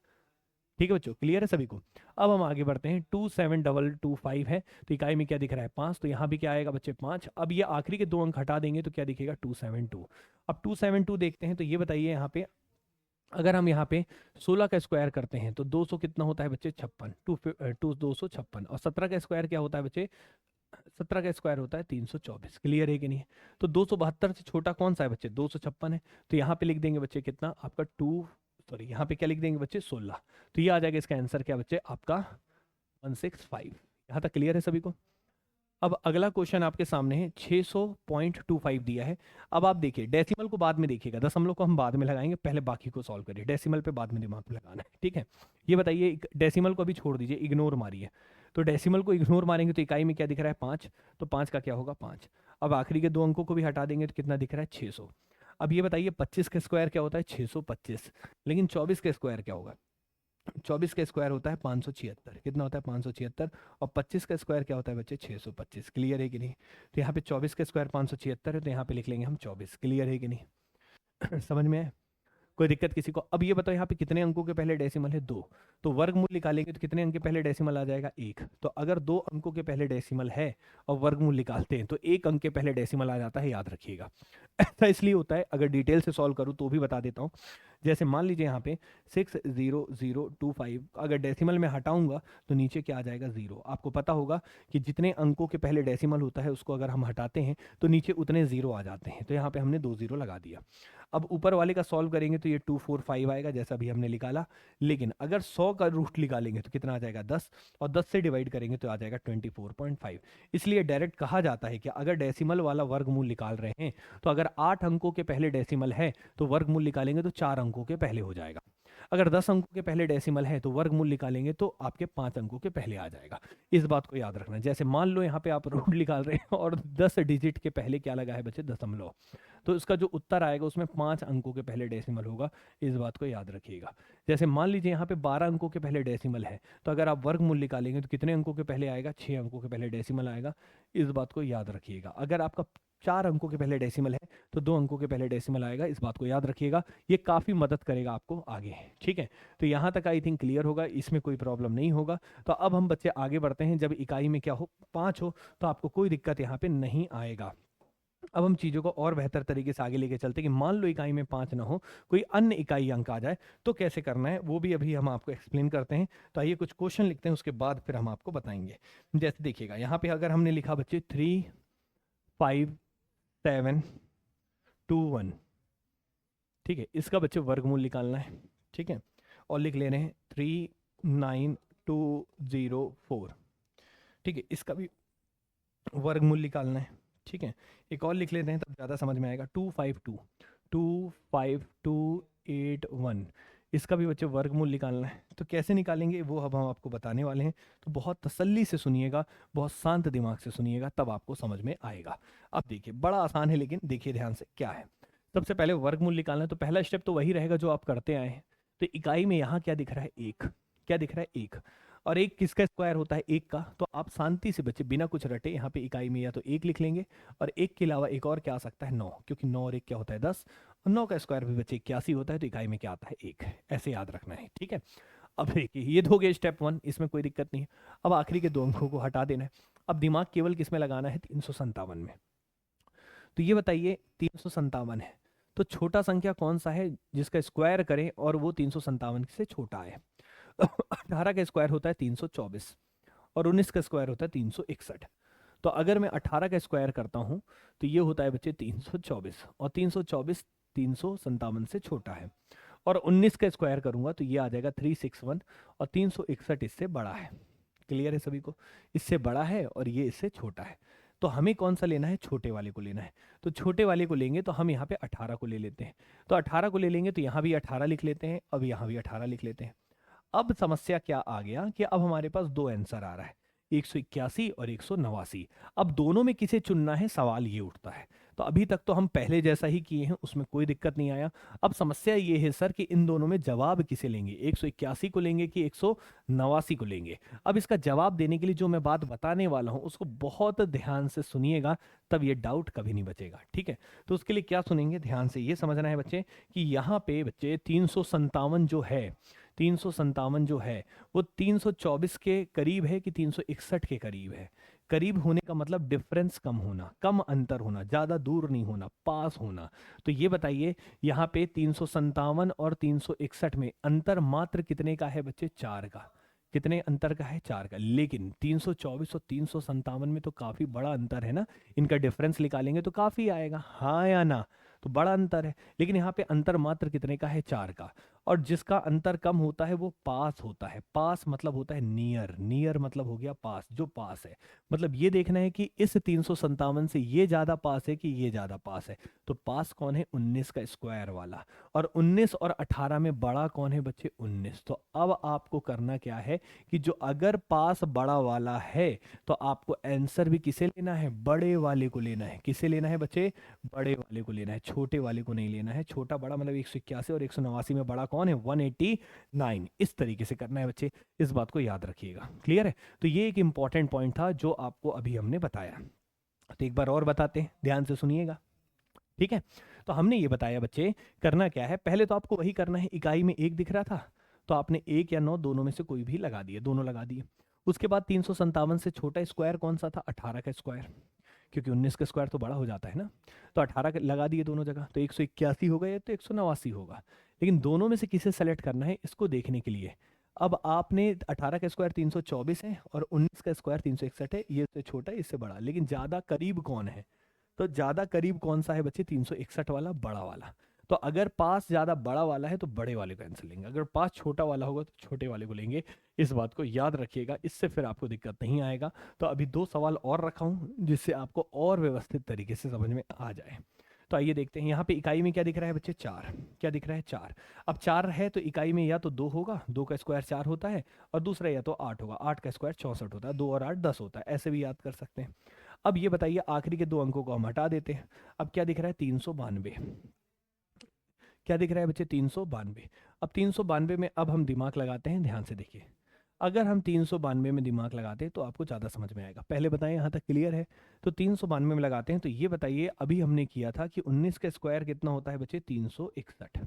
ठीक है बच्चों? क्लियर है सभी को? अब हम आगे बढ़ते हैं। 27225 है, तो इकाई में क्या दिख रहा है? 5। तो यहाँ भी क्या आएगा बच्चे? 5। अब ये आखिरी के 2 अंक हटा देंगे तो क्या दिखेगा? 272। अब 272 देखते हैं, तो ये बताइए यहाँ पे अगर हम यहाँ पे 16 का स्क्वायर करते हैं तो 200 कितना होता है बच्चे? 56, 256। और 17 का स्क्वायर क्या होता है बच्चे? 17 का स्क्वायर होता है 324। क्लियर है कि नहीं? तो 272 से छोटा कौन सा है बच्चे? 256 है। तो यहाँ पे लिख देंगे बच्चे कितना आपका? यहाँ पे क्या लिख देंगे बच्चे? 16। तो ये आ जाएगा इसका आंसर क्या बच्चे? आपका 165। यहाँ तक क्लियर है सभी को? अब अगला क्वेश्चन आपके सामने है, 600.25 दिया है। अब आप देखिए, डेसिमल को बाद में देखिएगा, दशमलव को हम बाद में लगाएंगे, पहले बाकी को सॉल्व करिए। डेसिमल पे बाद में दिमाग लगाना है, ठीक है। ये बताइए, डेसिमल को अभी छोड़ दीजिए, इग्नोर मारिए। तो डेसिमल को इग्नोर मारेंगे तो इकाई में क्या दिख रहा है? 5। तो 5 का क्या होगा? 5। अब आखिरी के 2 अंकों को भी हटा देंगे तो कितना दिख रहा है? 600। अब ये बताइए 25 का स्क्वायर क्या होता है? 625। लेकिन 24 का स्क्वायर क्या होगा? 24 का स्क्वायर होता है 576। कितना होता है? 576। और 25 का स्क्वायर क्या होता है बच्चे? 625। क्लियर है कि नहीं? तो यहाँ पे 24 का स्क्वायर 576 है, तो यहाँ पे लिख लेंगे हम 24। क्लियर है कि नहीं? समझ में आए? कोई दिक्कत किसी को? अब ये बताओ यहाँ पे कितने अंकों के पहले डेसिमल है? 2। तो वर्गमूल निकालेंगे तो कितने अंक के पहले डेसिमल आ जाएगा? 1। तो अगर 2 अंकों के पहले डेसिमल है और वर्गमूल निकालते हैं तो 1 अंक के पहले डेसिमल आ जाता है, याद रखिएगा। ऐसा इसलिए होता है, अगर डिटेल से सॉल्व करूँ तो भी बता देता हूँ। जैसे मान लीजिए यहाँ पे 60025 अगर डेसिमल में हटाऊंगा तो नीचे क्या आ जाएगा, 0। आपको पता होगा कि जितने अंकों के पहले डेसिमल होता है उसको अगर हम हटाते हैं तो नीचे उतने 0 आ जाते हैं। तो यहाँ पे हमने 2 0 लगा दिया। अब ऊपर वाले का सॉल्व करेंगे तो ये 245 आएगा जैसा भी हमने निकाला। लेकिन अगर 100 का रूट निकालेंगे तो कितना आ जाएगा, 10, और 10 से डिवाइड करेंगे तो आ जाएगा 24.5। इसलिए डायरेक्ट कहा जाता है कि अगर डेसिमल वाला वर्गमूल निकाल रहे हैं तो अगर 8 अंकों के पहले डेसिमल है तो वर्गमूल निकालेंगे तो 4 अंकों के पहले हो जाएगा। अगर 10 अंकों के पहले डेसिमल है तो वर्गमूल निकालेंगे तो आपके 5 अंकों के पहले आ जाएगा। इस बात को याद रखना। जैसे मान लो यहाँ पे आप रूट निकाल रहे हैं और 10 डिजिट के पहले क्या लगा है बच्चे, दशमलव, तो इसका जो उत्तर आएगा उसमें 5 अंकों के पहले डेसिमल होगा। इस बात को याद रखिएगा। जैसे मान लीजिए यहाँ पे 12 अंकों के पहले डेसिमल है तो अगर आप वर्गमूल निकालेंगे तो कितने अंकों के पहले आएगा, 6 अंकों के पहले डेसिमल आएगा। इस बात को याद रखिएगा। अगर आपका 4 अंकों के पहले डेसिमल है तो 2 अंकों के पहले डेसिमल आएगा। इस बात को याद रखिएगा, ये काफ़ी मदद करेगा आपको आगे। ठीक है, तो यहाँ तक आई थिंक क्लियर होगा, इसमें कोई प्रॉब्लम नहीं होगा। तो अब हम बच्चे आगे बढ़ते हैं। जब इकाई में क्या हो, 5 हो, तो आपको कोई दिक्कत यहाँ पे नहीं आएगा। अब हम चीज़ों को और बेहतर तरीके से आगे लेके चलते हैं कि मान लो इकाई में 5 ना हो, कोई अन्य इकाई अंक आ जाए तो कैसे करना है, वो भी अभी हम आपको एक्सप्लेन करते हैं। तो आइए कुछ क्वेश्चन लिखते हैं, उसके बाद फिर हम आपको बताएंगे। जैसे देखिएगा यहाँ पे अगर हमने लिखा बच्चे 3 5 7 2 1, ठीक है, इसका बच्चे वर्गमूल निकालना है। ठीक है, और लिख ले रहे हैं 39204। ठीक है, इसका भी वर्गमूल निकालना है। ठीक है, एक और लिख लेते हैं तब ज़्यादा समझ में आएगा, 25281, इसका भी बच्चे वर्गमूल निकालना है। तो कैसे निकालेंगे वो अब हम आपको बताने वाले हैं। तो बहुत तसल्ली से सुनिएगा, बहुत शांत दिमाग से सुनिएगा, तब आपको समझ में आएगा। अब देखिए, बड़ा आसान है लेकिन देखिए ध्यान से क्या है। सबसे पहले वर्गमूल निकालना है तो पहला स्टेप तो वही रहेगा जो आप करते आए हैं। तो इकाई में यहाँ क्या दिख रहा है, 1। क्या दिख रहा है, 1। और 1 किसका स्क्वायर होता है, 1 का। तो आप शांति से बच्चे बिना कुछ रटे यहाँ पे इकाई में या तो 1 लिख लेंगे, और 1 के अलावा एक और क्या आ सकता है, 9, क्योंकि 9 और 1 क्या होता है, 10, और 9 का स्क्वायर भी बच्चे 81 होता है। तो इकाई में क्या आता है, 1। ऐसे याद रखना है। ठीक है, अब देखिए ये हो गया स्टेप 1, इसमें कोई दिक्कत नहीं है। अब आखिरी के 2 अंकों को हटा देना है। अब दिमाग केवल किस में लगाना है, 357 में। तो ये बताइए 357 है तो छोटा संख्या कौन सा है जिसका स्क्वायर करें और वो 357 से छोटा है। 18 का स्क्वायर होता है 324, और 19 का स्क्वायर होता है 361। तो अगर मैं 18 का स्क्वायर करता हूं तो ये होता है बच्चे 324, और 324 357 से छोटा है। और 19 का स्क्वायर करूंगा तो ये आ जाएगा 361, और 361 इससे बड़ा है। क्लियर है सभी को, इससे बड़ा है और ये इससे छोटा है। तो हमें कौन सा लेना है, छोटे वाले को लेना है। तो छोटे वाले को लेंगे तो हम यहाँ पे 18 को ले लेते हैं। तो 18 को ले लेंगे तो यहाँ भी 18 लिख लेते हैं, अब यहाँ भी 18 लिख लेते हैं। अब समस्या क्या आ गया कि अब हमारे पास 2 आंसर आ रहा है, 181 और 189। अब दोनों में किसे चुनना है, सवाल ये उठता है। तो अभी तक तो हम पहले जैसा ही किए हैं, उसमें कोई दिक्कत नहीं आया। अब समस्या ये है सर कि इन दोनों में जवाब किसे लेंगे, 181 को लेंगे कि 189 को लेंगे। अब इसका जवाब देने के लिए जो मैं बात बताने वाला हूं उसको बहुत ध्यान से सुनिएगा, तब ये डाउट कभी नहीं बचेगा। ठीक है, तो उसके लिए क्या सुनेंगे, ध्यान से ये समझना है बच्चे कि यहाँ पे बच्चे 357 जो है, 357 जो है वो 324 के करीब है कि 361 के करीब है। करीब होने का मतलब डिफरेंस कम होना, कम अंतर होना, ज्यादा दूर नहीं होना, पास होना। तो ये बताइए यहाँ पे 357 और 361 में अंतर मात्र कितने का है बच्चे, 4 का। कितने अंतर का है, 4 का। लेकिन 324 और 357 में तो काफी बड़ा अंतर है ना, इनका डिफरेंस निकालेंगे तो काफी आएगा, हाँ या ना। तो बड़ा अंतर है, लेकिन यहाँ पे अंतर मात्र कितने का है, 4 का। और जिसका अंतर कम होता है वो पास होता है। पास मतलब होता है नियर, नियर मतलब हो गया पास, जो पास है। मतलब ये देखना है कि इस 357 से ये ज्यादा पास है कि ये ज्यादा पास है। तो पास कौन है, 19 का स्क्वायर वाला। और 19 और 18 में बड़ा कौन है बच्चे, 19। तो अब आपको करना क्या है कि जो अगर पास बड़ा वाला है तो आपको आंसर भी किसे लेना है, बड़े वाले को लेना है। किसे लेना है बच्चे, बड़े वाले को लेना है, छोटे वाले को नहीं लेना है। छोटा बड़ा मतलब 181 और 189 में बड़ा कौन है, 189। इस तरीके से करना है बच्चे, इस बात को याद रखिएगा। क्लियर है, तो ये एक इंपॉर्टेंट पॉइंट था जो आपको अभी हमने बताया। तो एक बार और बताते हैं, ध्यान से सुनिएगा। ठीक है, तो हमने ये बताया बच्चे करना क्या है। पहले तो आपको वही करना है, इकाई में 1 दिख रहा था तो आपने 1 या 9 दोनों में से कोई भी लगा दिए, दोनों लगा दिए। उसके बाद 357 से छोटा स्क्वायर कौन सा था, 18 का स्क्वायर, क्योंकि 19 का स्क्वायर तो बड़ा हो जाता है ना। तो 18 लगा दिए दोनों जगह, तो 181 हो गए तो 189 होगा। लेकिन दोनों में से किसे सेलेक्ट करना है इसको देखने के लिए अब आपने 18 का स्क्वायर 324 है और 19 का स्क्वायर 361 है, ये इससे छोटा है इससे बड़ा, लेकिन ज़्यादा करीब कौन है? तो ज़्यादा करीब कौन सा है बच्चे? 361 वाला, बड़ा वाला। तो अगर पास ज़्यादा बड़ा वाला है तो बड़े वाले को आंसर लेंगे, अगर पास छोटा वाला होगा तो छोटे वाले को लेंगे। इस बात को याद रखिएगा, इससे फिर आपको दिक्कत नहीं आएगा। तो अभी 2 सवाल और रखा हूँ जिससे आपको और व्यवस्थित तरीके से समझ में आ जाए। तो आइए देखते हैं यहाँ पे इकाई में क्या दिख रहा है बच्चे? 4। क्या दिख रहा है? 4। अब 4 है तो इकाई में या तो 2 होगा, 2 का स्क्वायर 4 होता है, और दूसरा या तो 8 होगा, 8 का स्क्वायर 64 होता है, 2 और 8 10 होता है, ऐसे भी याद कर सकते हैं। अब ये बताइए आखिरी के 2 अंकों को हम हटा देते हैं। अब क्या दिख रहा है? 392। क्या दिख रहा है बच्चे? 392। अब 392 में अब हम दिमाग लगाते हैं, ध्यान से देखिए। अगर हम 392 में दिमाग लगाते हैं तो आपको ज़्यादा समझ में आएगा। पहले बताएं यहाँ तक क्लियर है? तो 392 में लगाते हैं तो ये बताइए, अभी हमने किया था कि 19 का स्क्वायर कितना होता है बच्चे? 361।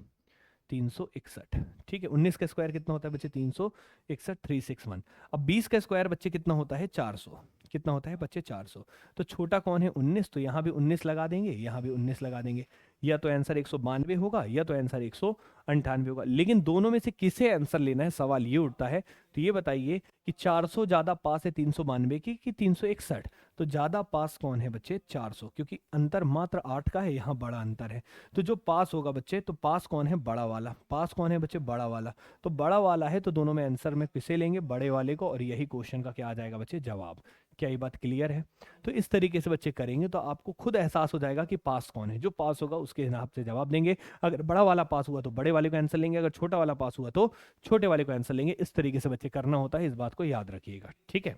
361, ठीक है। 19 का स्क्वायर कितना होता है बच्चे? 361, 361। अब 20 का स्क्वायर बच्चे कितना होता है? 400। कितना होता है बच्चे? 400। तो छोटा कौन है? 19, तो यहाँ भी 19 लगा देंगे, यहाँ भी 19 लगा देंगे। या तो आंसर 192 होगा या तो आंसर 198 होगा, लेकिन दोनों में से किसे आंसर लेना है, सवाल ये उठता है। तो ये बताइए कि 400 ज्यादा पास है 392 की कि 361? तो ज्यादा पास कौन है बच्चे? 400, क्योंकि अंतर मात्र 8 का है, यहाँ बड़ा अंतर है। तो जो पास होगा बच्चे, तो पास कौन है? बड़ा वाला। पास कौन है बच्चे? बड़ा वाला। तो बड़ा वाला है तो दोनों में आंसर में किसे लेंगे? बड़े वाले को, और यही क्वेश्चन का क्या आ जाएगा बच्चे? जवाब। क्या ये बात क्लियर है? तो इस तरीके से बच्चे करेंगे तो आपको खुद एहसास हो जाएगा कि पास कौन है। जो पास होगा उसके हिसाब से जवाब देंगे। अगर बड़ा वाला पास हुआ तो बड़े वाले को आंसर लेंगे, अगर छोटा वाला पास हुआ तो छोटे वाले को आंसर लेंगे। इस तरीके से बच्चे करना होता है, इस बात को याद रखिएगा, ठीक है।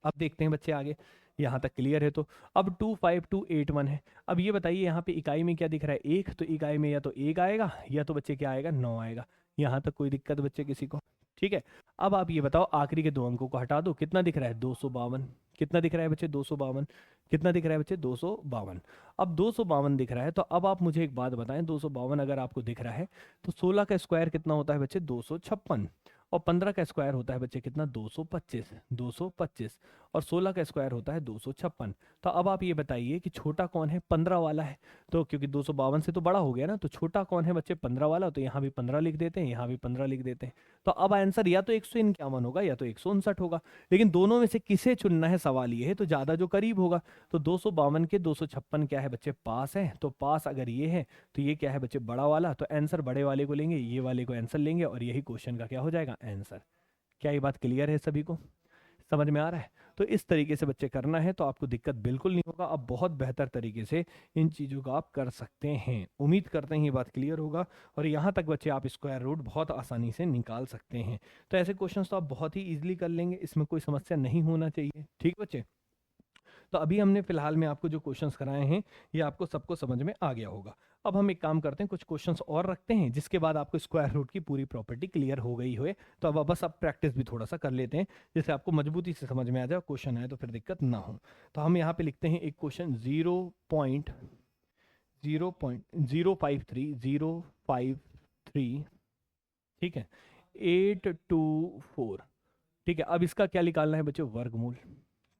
अब देखते हैं बच्चे आगे, यहाँ तक क्लियर है? तो अब 25281 है। अब ये बताइए यहाँ पे इकाई में क्या दिख रहा है? 1, तो इकाई में या तो 1 आएगा या तो बच्चे क्या आएगा? 9 आएगा। यहाँ तक कोई दिक्कत बच्चे किसी को? ठीक है। अब आप ये बताओ आखिरी के 2 अंकों को हटा दो, कितना दिख रहा है? 252। कितना दिख रहा है बच्चे? 252। कितना दिख रहा है बच्चे? 252। अब 252 दिख रहा है तो अब आप मुझे एक बात बताएं, 252 अगर आपको दिख रहा है तो 16 का स्क्वायर कितना होता है बच्चे? 256। और 15 का स्क्वायर होता है बच्चे कितना? 225। 225 और 16 का स्क्वायर होता है 256। तो अब आप ये बताइए कि छोटा कौन है? 15 वाला है। तो क्योंकि 252 से तो बड़ा हो गया ना, तो छोटा कौन है बच्चे? 15 वाला। तो यहाँ भी 15 लिख देते हैं, यहाँ भी 15 लिख देते हैं। तो अब आंसर या तो 151 होगा या तो 159 होगा, लेकिन दोनों में से किसे चुनना है, सवाल ये है। तो ज्यादा जो करीब होगा, तो 252 के 256 क्या है बच्चे? पास है। तो पास अगर ये है तो ये क्या है बच्चे? बड़ा वाला। तो आंसर बड़े वाले को लेंगे, ये वाले को आंसर लेंगे, और यही क्वेश्चन का क्या हो जाएगा? आंसर। क्या ये बात क्लियर है? सभी को समझ में आ रहा है? तो इस तरीके से बच्चे करना है तो आपको दिक्कत बिल्कुल नहीं होगा। अब बहुत बेहतर तरीके से इन चीज़ों का आप कर सकते हैं। उम्मीद करते हैं ये बात क्लियर होगा, और यहाँ तक बच्चे आप स्क्वायर रूट बहुत आसानी से निकाल सकते हैं। तो ऐसे क्वेश्चंस तो आप बहुत ही इजीली कर लेंगे, इसमें कोई समस्या नहीं होना चाहिए, ठीक बच्चे। तो अभी हमने फिलहाल में आपको जो क्वेश्चंस कराए हैं ये आपको सबको समझ में आ गया होगा। अब हम एक काम करते हैं, कुछ क्वेश्चंस और रखते हैं, जिसके बाद आपको स्क्वायर रूट की पूरी प्रॉपर्टी क्लियर हो गई हो। तो अब बस आप प्रैक्टिस भी थोड़ा सा कर लेते हैं, जिससे आपको मजबूती से समझ में आ जाए, क्वेश्चन आए तो फिर दिक्कत ना हो। तो हम यहाँ पे लिखते हैं एक क्वेश्चन 0.053, ठीक है, 824, ठीक है। अब इसका क्या निकालना है बच्चों? वर्गमूल।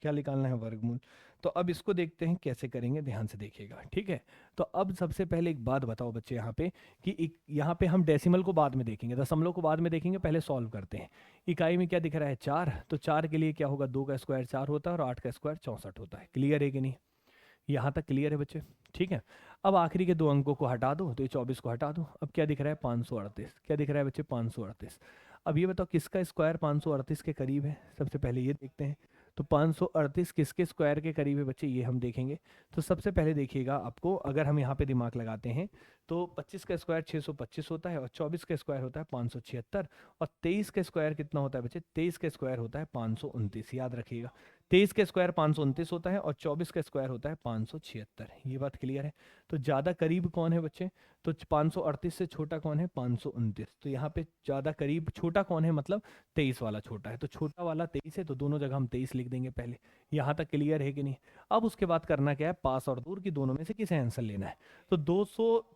क्या निकालना है? वर्गमूल। तो अब इसको देखते हैं कैसे करेंगे, ध्यान से देखिएगा, ठीक है। तो अब सबसे पहले एक बात बताओ बच्चे यहाँ पे, कि यहाँ पे हम डेसिमल को बाद में देखेंगे, दशमलव को बाद में देखेंगे, पहले सॉल्व करते हैं। इकाई में क्या दिख रहा है? 4। तो 4 के लिए क्या होगा? 2 का स्क्वायर 4 होता है और 8 का स्क्वायर 64 होता है। क्लियर है कि नहीं? यहाँ तक क्लियर है बच्चे? ठीक है। अब आखिरी के 2 अंकों को हटा दो, तो ये 24 को हटा दो। अब क्या दिख रहा है? 538। क्या दिख रहा है बच्चे? 538। अब ये बताओ किसका स्क्वायर 538 के करीब है? सबसे पहले ये देखते हैं। तो 538 किसके स्क्वायर के करीब है बच्चे? ये हम देखेंगे। तो सबसे पहले देखिएगा, आपको अगर हम यहाँ पे दिमाग लगाते हैं तो 25 का स्क्वायर 625 होता है, और 24 का स्क्वायर होता है 576, और 23 का स्क्वायर कितना होता है बच्चे? 23 का स्क्वायर होता है 529। याद रखिएगा, 23 का स्क्वायर 529 होता है और 24 का स्क्वायर होता है 576। ये बात क्लियर है? तो ज़्यादा करीब कौन है बच्चे? तो 538 से छोटा कौन है? 529। तो यहाँ पे ज़्यादा करीब छोटा कौन है? मतलब 23 वाला छोटा है। तो छोटा वाला 23 है, तो दोनों जगह हम 23 लिख देंगे पहले। यहाँ तक क्लियर है कि नहीं? अब उसके बाद करना क्या है? पास और दूर की दोनों में से किसे आंसर लेना है। तो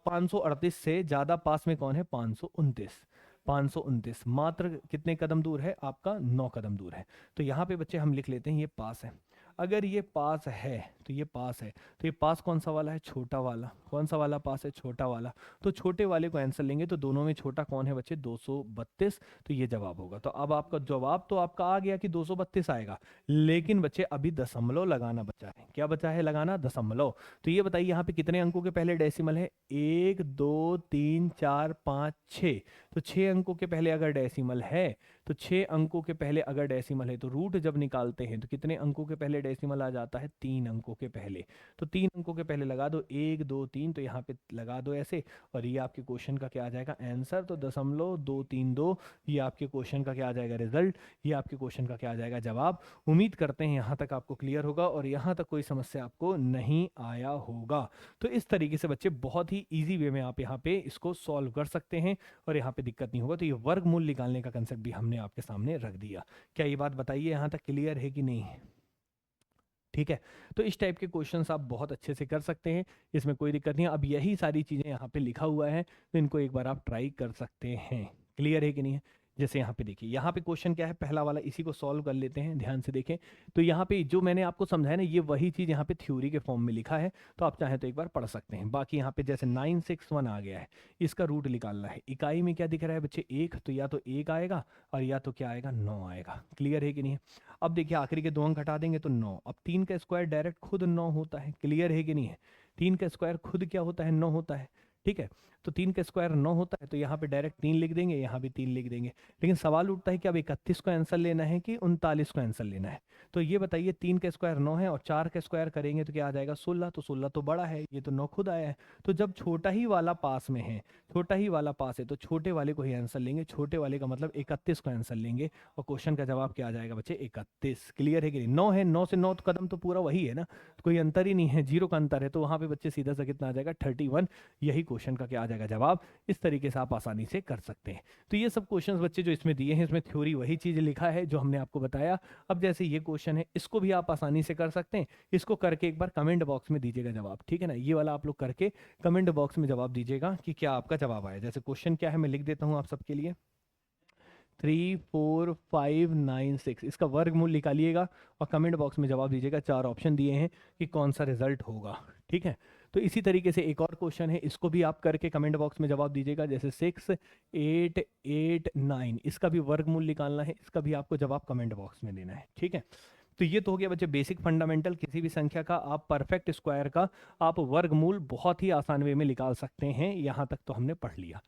538 से ज़्यादा पास में कौन है? 529। 529 मात्र कितने कदम दूर है? आपका 9 कदम दूर है। तो यहाँ पे बच्चे हम लिख लेते हैं ये पास है। अगर ये पास है तो ये पास है, तो ये पास कौन सा वाला है, छोटा वाला। कौन सा वाला पास है, छोटा वाला। तो छोटे वाले को आंसर लेंगे, तो दोनों में छोटा कौन है बच्चे, 232। तो ये जवाब होगा। तो अब आपका जवाब तो आपका आ गया कि 232 आएगा, लेकिन बच्चे अभी दशमलव लगाना बचा है। क्या बचा है लगाना, दशमलव। तो ये बताइए यहाँ पे कितने अंकों के पहले डेसिमल है, 1 2 3 4 5 6। तो 6 अंकों के पहले अगर डेसिमल है, तो 6 अंकों के पहले अगर डेसिमल है, तो रूट जब निकालते हैं तो कितने अंकों के पहले डेसिमल आ जाता है, 3 अंकों के पहले। तो 3 अंकों के पहले लगा दो, 1 2 3, तो यहाँ पे लगा दो ऐसे, और ये आपके क्वेश्चन का क्या आ जाएगा आंसर। तो 0.232 ये आपके क्वेश्चन का क्या आ जाएगा रिजल्ट, ये आपके क्वेश्चन का क्या आ जाएगा जवाब। उम्मीद करते हैं यहाँ तक आपको क्लियर होगा और यहाँ तक कोई समस्या आपको नहीं आया होगा। तो इस तरीके से बच्चे बहुत ही ईजी वे में आप यहाँ पे इसको सॉल्व कर सकते हैं और यहाँ पे दिक्कत नहीं होगा। तो ये वर्गमूल निकालने का कंसेप्ट भी हमने आपके सामने रख दिया। क्या ये बात बताइए यहाँ तक क्लियर है कि नहीं है? ठीक है, तो इस टाइप के क्वेश्चंस आप बहुत अच्छे से कर सकते हैं, इसमें कोई दिक्कत नहीं है। अब यही सारी चीज़ें यहाँ पे लिखा हुआ है, तो इनको एक बार आप ट्राई कर सकते हैं। क्लियर है कि नहीं है? जैसे यहाँ पे देखिए, यहाँ पे क्वेश्चन क्या है, पहला वाला, इसी को सॉल्व कर लेते हैं, ध्यान से देखें। तो यहाँ पे जो मैंने आपको समझाया ना, ये वही चीज़ यहाँ पे थ्योरी के फॉर्म में लिखा है, तो आप चाहें तो एक बार पढ़ सकते हैं। बाकी यहाँ पे जैसे 961 आ गया है, इसका रूट निकालना है। इकाई में क्या दिख रहा है बच्चे, 1, तो या तो 1 आएगा और या तो क्या आएगा, 9 आएगा। क्लियर है कि नहीं है? अब देखिए आखिरी के 2 अंक हटा देंगे तो 9। अब 3 का स्क्वायर डायरेक्ट खुद 9 होता है। क्लियर है कि नहीं है? 3 का स्क्वायर खुद क्या होता है, 9 होता है। ठीक है, तो 3 का स्क्वायर 9 होता है, तो यहाँ पे डायरेक्ट 3 लिख देंगे, यहाँ भी 3 लिख देंगे। लेकिन सवाल उठता है कि अब 31 को आंसर लेना है कि 39 को आंसर लेना है। तो ये बताइए, 3 का स्क्वायर 9 है और 4 का स्क्वायर करेंगे तो क्या आ जाएगा, 16। तो 16 तो बड़ा है, ये तो 9 खुद आया है। तो जब छोटा ही वाला पास में है, छोटा ही वाला पास है, तो छोटे वाले को ही आंसर लेंगे। छोटे वाले का मतलब 31 को आंसर लेंगे और क्वेश्चन का जवाब क्या आ जाएगा बच्चे, 31। क्लियर है कि नहीं? 9 है, 9 से 9 कदम तो पूरा वही है ना, तो कोई अंतर ही नहीं है, 0 का अंतर है। तो वहां पे बच्चे सीधा सा कितना आ जाएगा, 31। यही क्वेश्चन का क्या आ जाएगा जवाब। इस तरीके से आप आसानी से कर सकते हैं। तो ये सब क्वेश्चंस बच्चे जो इसमें दिए हैं, इसमें थ्योरी वही चीज लिखा है जो हमने आपको बताया। अब जैसे ये क्वेश्चन है, इसको भी आप आसानी से कर सकते हैं। इसको करके एक बार कमेंट बॉक्स में दीजिएगा जवाब, ठीक है ना? ये वाला आप लोग करके कमेंट बॉक्स में जवाब दीजिएगा कि क्या आपका जवाब आया। जैसे क्वेश्चन क्या है मैं लिख देता हूं आप सबके लिए, 34596, इसका वर्गमूल निकालिएगा और कमेंट बॉक्स में जवाब दीजिएगा। 4 ऑप्शन दिए हैं कि कौन सा रिजल्ट होगा, ठीक है? तो इसी तरीके से एक और क्वेश्चन है, इसको भी आप करके कमेंट बॉक्स में जवाब दीजिएगा। जैसे 6889, इसका भी वर्गमूल निकालना है, इसका भी आपको जवाब कमेंट बॉक्स में देना है, ठीक है? तो ये तो हो गया बच्चे बेसिक फंडामेंटल, किसी भी संख्या का आप परफेक्ट स्क्वायर का आप वर्गमूल बहुत ही आसान वे में निकाल सकते हैं। यहाँ तक तो हमने पढ़ लिया।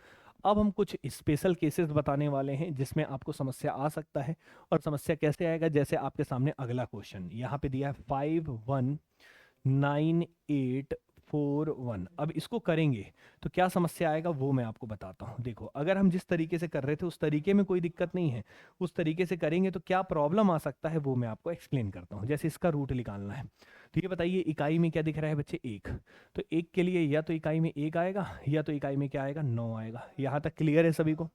अब हम कुछ स्पेशल केसेस बताने वाले हैं जिसमें आपको समस्या आ सकता है। और समस्या कैसे आएगा, जैसे आपके सामने अगला क्वेश्चन यहाँ पे दिया है 519841। अब इसको करेंगे तो क्या समस्या आएगा वो मैं आपको बताता हूँ। देखो, अगर हम जिस तरीके से कर रहे थे उस तरीके में कोई दिक्कत नहीं है, उस तरीके से करेंगे तो क्या प्रॉब्लम आ सकता है वो मैं आपको एक्सप्लेन करता हूँ। जैसे इसका रूट निकालना है, तो ये बताइए इकाई में क्या दिख रहा है बच्चे, 1। तो 1 के लिए या तो इकाई में 1 आएगा या तो इकाई में क्या आएगा, 9 आएगा। यहाँ तक क्लियर है सभी को?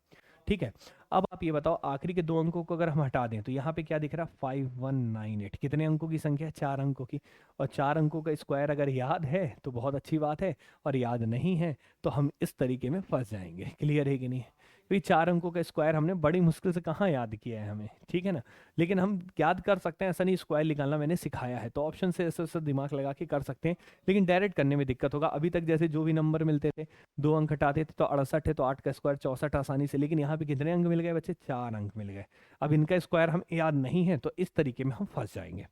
ठीक है, अब आप ये बताओ आखिरी के 2 अंकों को अगर हम हटा दें तो यहाँ पे क्या दिख रहा है, 5198। कितने अंकों की संख्या है, 4 अंकों की। और 4 अंकों का स्क्वायर अगर याद है तो बहुत अच्छी बात है, और याद नहीं है तो हम इस तरीके में फंस जाएंगे। क्लियर है कि नहीं? क्योंकि 4 अंकों का स्क्वायर हमने बड़ी मुश्किल से कहाँ याद किया है हमें, ठीक है ना? लेकिन हम याद कर सकते हैं, ऐसा नहीं स्क्वायर निकालना मैंने सिखाया है, तो ऑप्शन से ऐसे ऐसे दिमाग लगा के कर सकते हैं। लेकिन डायरेक्ट करने में दिक्कत होगा। अभी तक जैसे जो भी नंबर मिलते थे, 2 अंक हटाते थे तो 68 है, तो 8 का स्क्वायर 64 आसानी से। लेकिन यहाँ पे कितने अंक मिल गए बच्चे, 4 अंक मिल गए। अब इनका स्क्वायर हम याद नहीं है तो इस तरीके में हम फंस जाएंगे।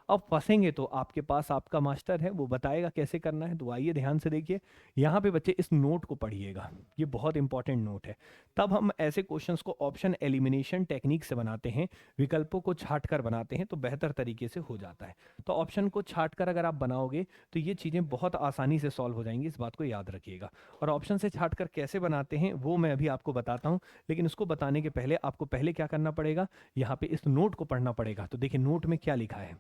अब फंसेंगे तो आपके पास आपका मास्टर है, वो बताएगा कैसे करना है। तो आइए ध्यान से देखिए, यहाँ पे बच्चे इस नोट को पढ़िएगा, ये बहुत इंपॉर्टेंट नोट है। तब हम ऐसे क्वेश्चंस को ऑप्शन एलिमिनेशन टेक्निक से बनाते हैं, विकल्पों को छाट कर बनाते हैं, तो बेहतर तरीके से हो जाता है। तो ऑप्शन को छाट कर अगर आप बनाओगे तो ये चीज़ें बहुत आसानी से सॉल्व हो जाएंगी, इस बात को याद रखिएगा। और ऑप्शन से छाट कर कैसे बनाते हैं वो मैं अभी आपको बताता हूँ, लेकिन उसको बताने के पहले आपको पहले क्या करना पड़ेगा, यहाँ पे इस नोट को पढ़ना पड़ेगा। तो देखिए नोट में क्या लिखा है,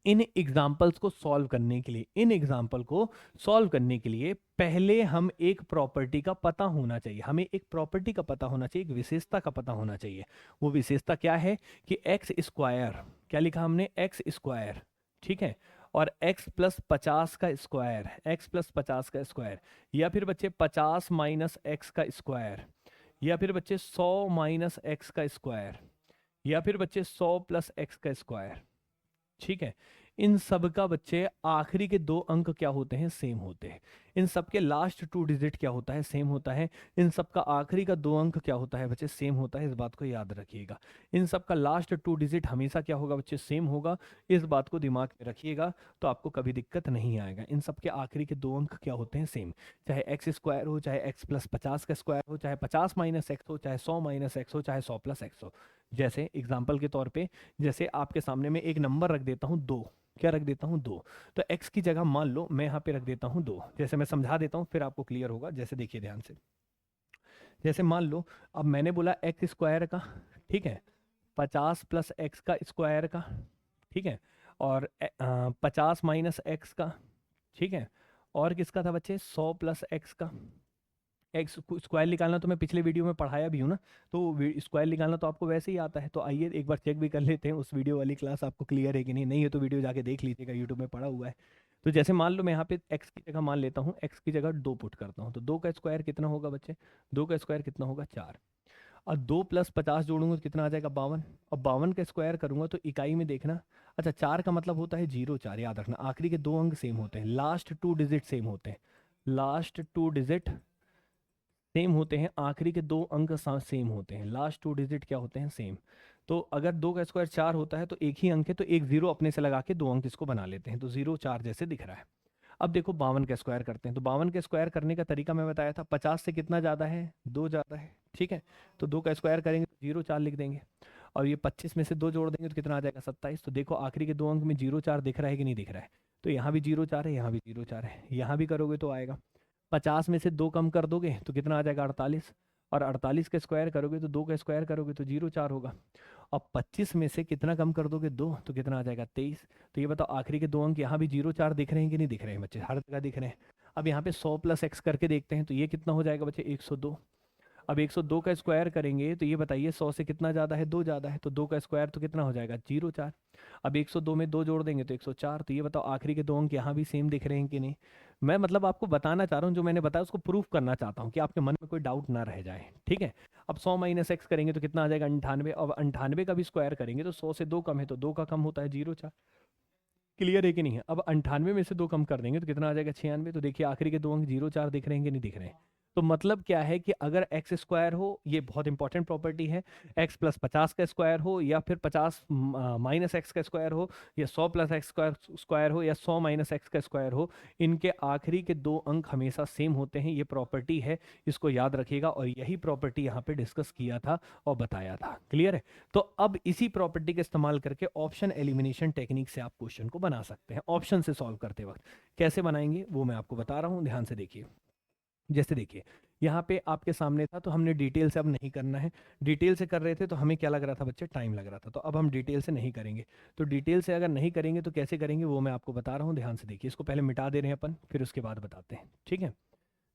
इन एग्जाम्पल्स को सॉल्व करने के लिए, इन एग्जाम्पल को सॉल्व करने के लिए पहले हम एक प्रॉपर्टी का पता होना चाहिए, हमें एक प्रॉपर्टी का पता होना चाहिए, एक विशेषता का पता होना चाहिए। वो विशेषता क्या है कि एक्स स्क्वायर, क्या लिखा हमने, एक्स स्क्वायर, ठीक है, और x प्लस 50 का स्क्वायर, x प्लस 50 का स्क्वायर, या फिर बच्चे 50 माइनस एक्स का स्क्वायर, या फिर बच्चे 100 माइनस एक्स का स्क्वायर, या फिर बच्चे 100 प्लस एक्स का स्क्वायर, ठीक है। इन सब का बच्चे आखिरी के 2 अंक क्या होते हैं, सेम होते हैं। इन सब के लास्ट 2 डिजिट क्या होता है, सेम होता है। इन सब का आखिरी का 2 अंक क्या होता है बच्चे, सेम होता है। इस बात को याद रखिएगा। इन सब का लास्ट 2 डिजिट हमेशा क्या होगा बच्चे, सेम होगा। इस बात को दिमाग में रखिएगा, तो आपको कभी दिक्कत नहीं आएगा। इन सब के आखिरी के 2 अंक क्या होते हैं, सेम। चाहे एक्स स्क्वायर हो, चाहे एक्स प्लस 50 का स्क्वायर हो, चाहे 50 माइनस एक्स हो, चाहे 100 माइनस एक्स हो, चाहे 100 प्लस एक्स हो। जैसे एग्जाम्पल के तौर पे, जैसे आपके सामने में एक नंबर रख देता हूँ 2। क्या रख देता हूँ, 2। तो x की जगह मान लो मैं यहाँ पे रख देता हूँ 2। जैसे मैं समझा देता हूँ, फिर आपको क्लियर होगा। जैसे देखिए ध्यान से, जैसे मान लो अब मैंने बोला एक्स स्क्वायर का, ठीक है, 50 प्लस एक्स का स्क्वायर का, ठीक है, और 50 माइनस एक्स का, ठीक है, और किसका था बच्चे, 100 प्लस एक्स का। एक्स स्क्वायर निकालना तो मैं पिछले वीडियो में पढ़ाया भी हूँ ना, तो स्क्वायर निकालना तो आपको वैसे ही आता है। तो आइए एक बार चेक भी कर लेते हैं उस वीडियो वाली क्लास आपको क्लियर है कि नहीं। नहीं है तो वीडियो जाके देख लीजिएगा, यूट्यूब में पड़ा हुआ है। तो जैसे मान लो मैं यहाँ पे एक्स की जगह मान लेता हूँ, एक्स की जगह 2 पुट करता हूँ, तो 2 का स्क्वायर कितना होगा बच्चे, 2 का स्क्वायर कितना होगा, 4। और 2 प्लस 50 जोड़ूंगा तो कितना आ जाएगा, 52। और 52 का स्क्वायर करूंगा तो इकाई में देखना, अच्छा 4 का मतलब होता है 0, 4 याद रखना। आखिरी के 2 अंक सेम होते हैं, लास्ट 2 डिजिट सेम होते हैं, लास्ट 2 डिजिट सेम होते हैं, आखिरी के 2 अंक सेम होते हैं, लास्ट 2 डिजिट क्या होते हैं, सेम। तो अगर 2 का स्क्वायर 4 होता है तो एक ही अंक है, तो एक 0 अपने से लगा के 2 अंक इसको बना लेते हैं, तो 0 4 जैसे दिख रहा है। अब देखो 52 का स्क्वायर करते हैं, तो 52 का स्क्वायर करने का तरीका मैं बताया था, 50 से कितना ज़्यादा है, 2 ज़्यादा है, ठीक है। तो 2 का स्क्वायर करेंगे तो 0 4 लिख देंगे, और ये 25 में से 2 जोड़ देंगे तो कितना आ जाएगा, 27। तो देखो आखिरी के 2 अंक में 0 4 दिख रहा है कि नहीं दिख रहा है, तो यहाँ भी 0 4 है, यहाँ भी 0 4 है, यहाँ भी करोगे तो आएगा। 50 में से 2 कम कर दोगे तो कितना आ जाएगा, 48। और 48 का स्क्वायर करोगे तो 2 का स्क्वायर करोगे तो 0 4 होगा। अब 25 में से कितना कम कर दोगे, 2, तो कितना आ जाएगा, 23। तो ये बताओ आखिरी के 2 अंक यहाँ भी 0 4 दिख रहे हैं कि नहीं दिख रहे हैं बच्चे, हर जगह दिख रहे हैं। अब यहाँ पे 100 प्लस एक्स करके देखते हैं, तो ये कितना हो जाएगा बच्चे, 102। अब 102 का स्क्वायर करेंगे तो ये बताइए 100 से कितना ज़्यादा है, 2 ज़्यादा है, तो 2 का स्क्वायर तो कितना हो जाएगा, 0 4। अब 102 में 2 जोड़ देंगे तो 104। तो ये बताओ आखिरी के 2 अंक यहाँ भी सेम दिख रहे हैं कि नहीं। मैं मतलब आपको बताना चाह रहा हूँ, जो मैंने बताया उसको प्रूफ करना चाहता हूँ कि आपके मन में कोई डाउट ना रह जाए, ठीक है। अब 100 माइनस एक्स करेंगे तो कितना आ जाएगा, 98। अब 98 का भी स्क्वायर करेंगे तो 100 से 2 कम है, तो 2 का कम होता है 0 4। क्लियर है कि नहीं है। अब 98 में से 2 कम कर देंगे तो कितना आ जाएगा, 96। तो देखिए आखिरी के 2 अंक 0 4 दिख रहे हैं कि नहीं दिख रहे हैं। तो मतलब क्या है कि अगर एक्स स्क्वायर हो, ये बहुत इंपॉर्टेंट प्रॉपर्टी है, एक्स प्लस 50 का स्क्वायर हो, या फिर 50 माइनस एक्स का स्क्वायर हो, या 100 प्लस एक्स स्क्वायर हो, या 100 माइनस एक्स का स्क्वायर हो, इनके आखिरी के 2 अंक हमेशा सेम होते हैं। ये प्रॉपर्टी है, इसको याद रखिएगा। और यही प्रॉपर्टी यहाँ पे डिस्कस किया था और बताया था। क्लियर है। तो अब इसी प्रॉपर्टी का इस्तेमाल करके ऑप्शन एलिमिनेशन टेक्निक से आप क्वेश्चन को बना सकते हैं। ऑप्शन से सॉल्व करते वक्त कैसे बनाएंगे वो मैं आपको बता रहा हूँ, ध्यान से देखिए। जैसे देखिए यहाँ पे आपके सामने था, तो हमने डिटेल से अब नहीं करना है। डिटेल से कर रहे थे तो हमें क्या लग रहा था बच्चे, टाइम लग रहा था। तो अब हम डिटेल से नहीं करेंगे। तो डिटेल से अगर नहीं करेंगे तो कैसे करेंगे वो मैं आपको बता रहा हूँ, ध्यान से देखिए। इसको पहले मिटा दे रहे हैं अपन, फिर उसके बाद बताते हैं, ठीक है।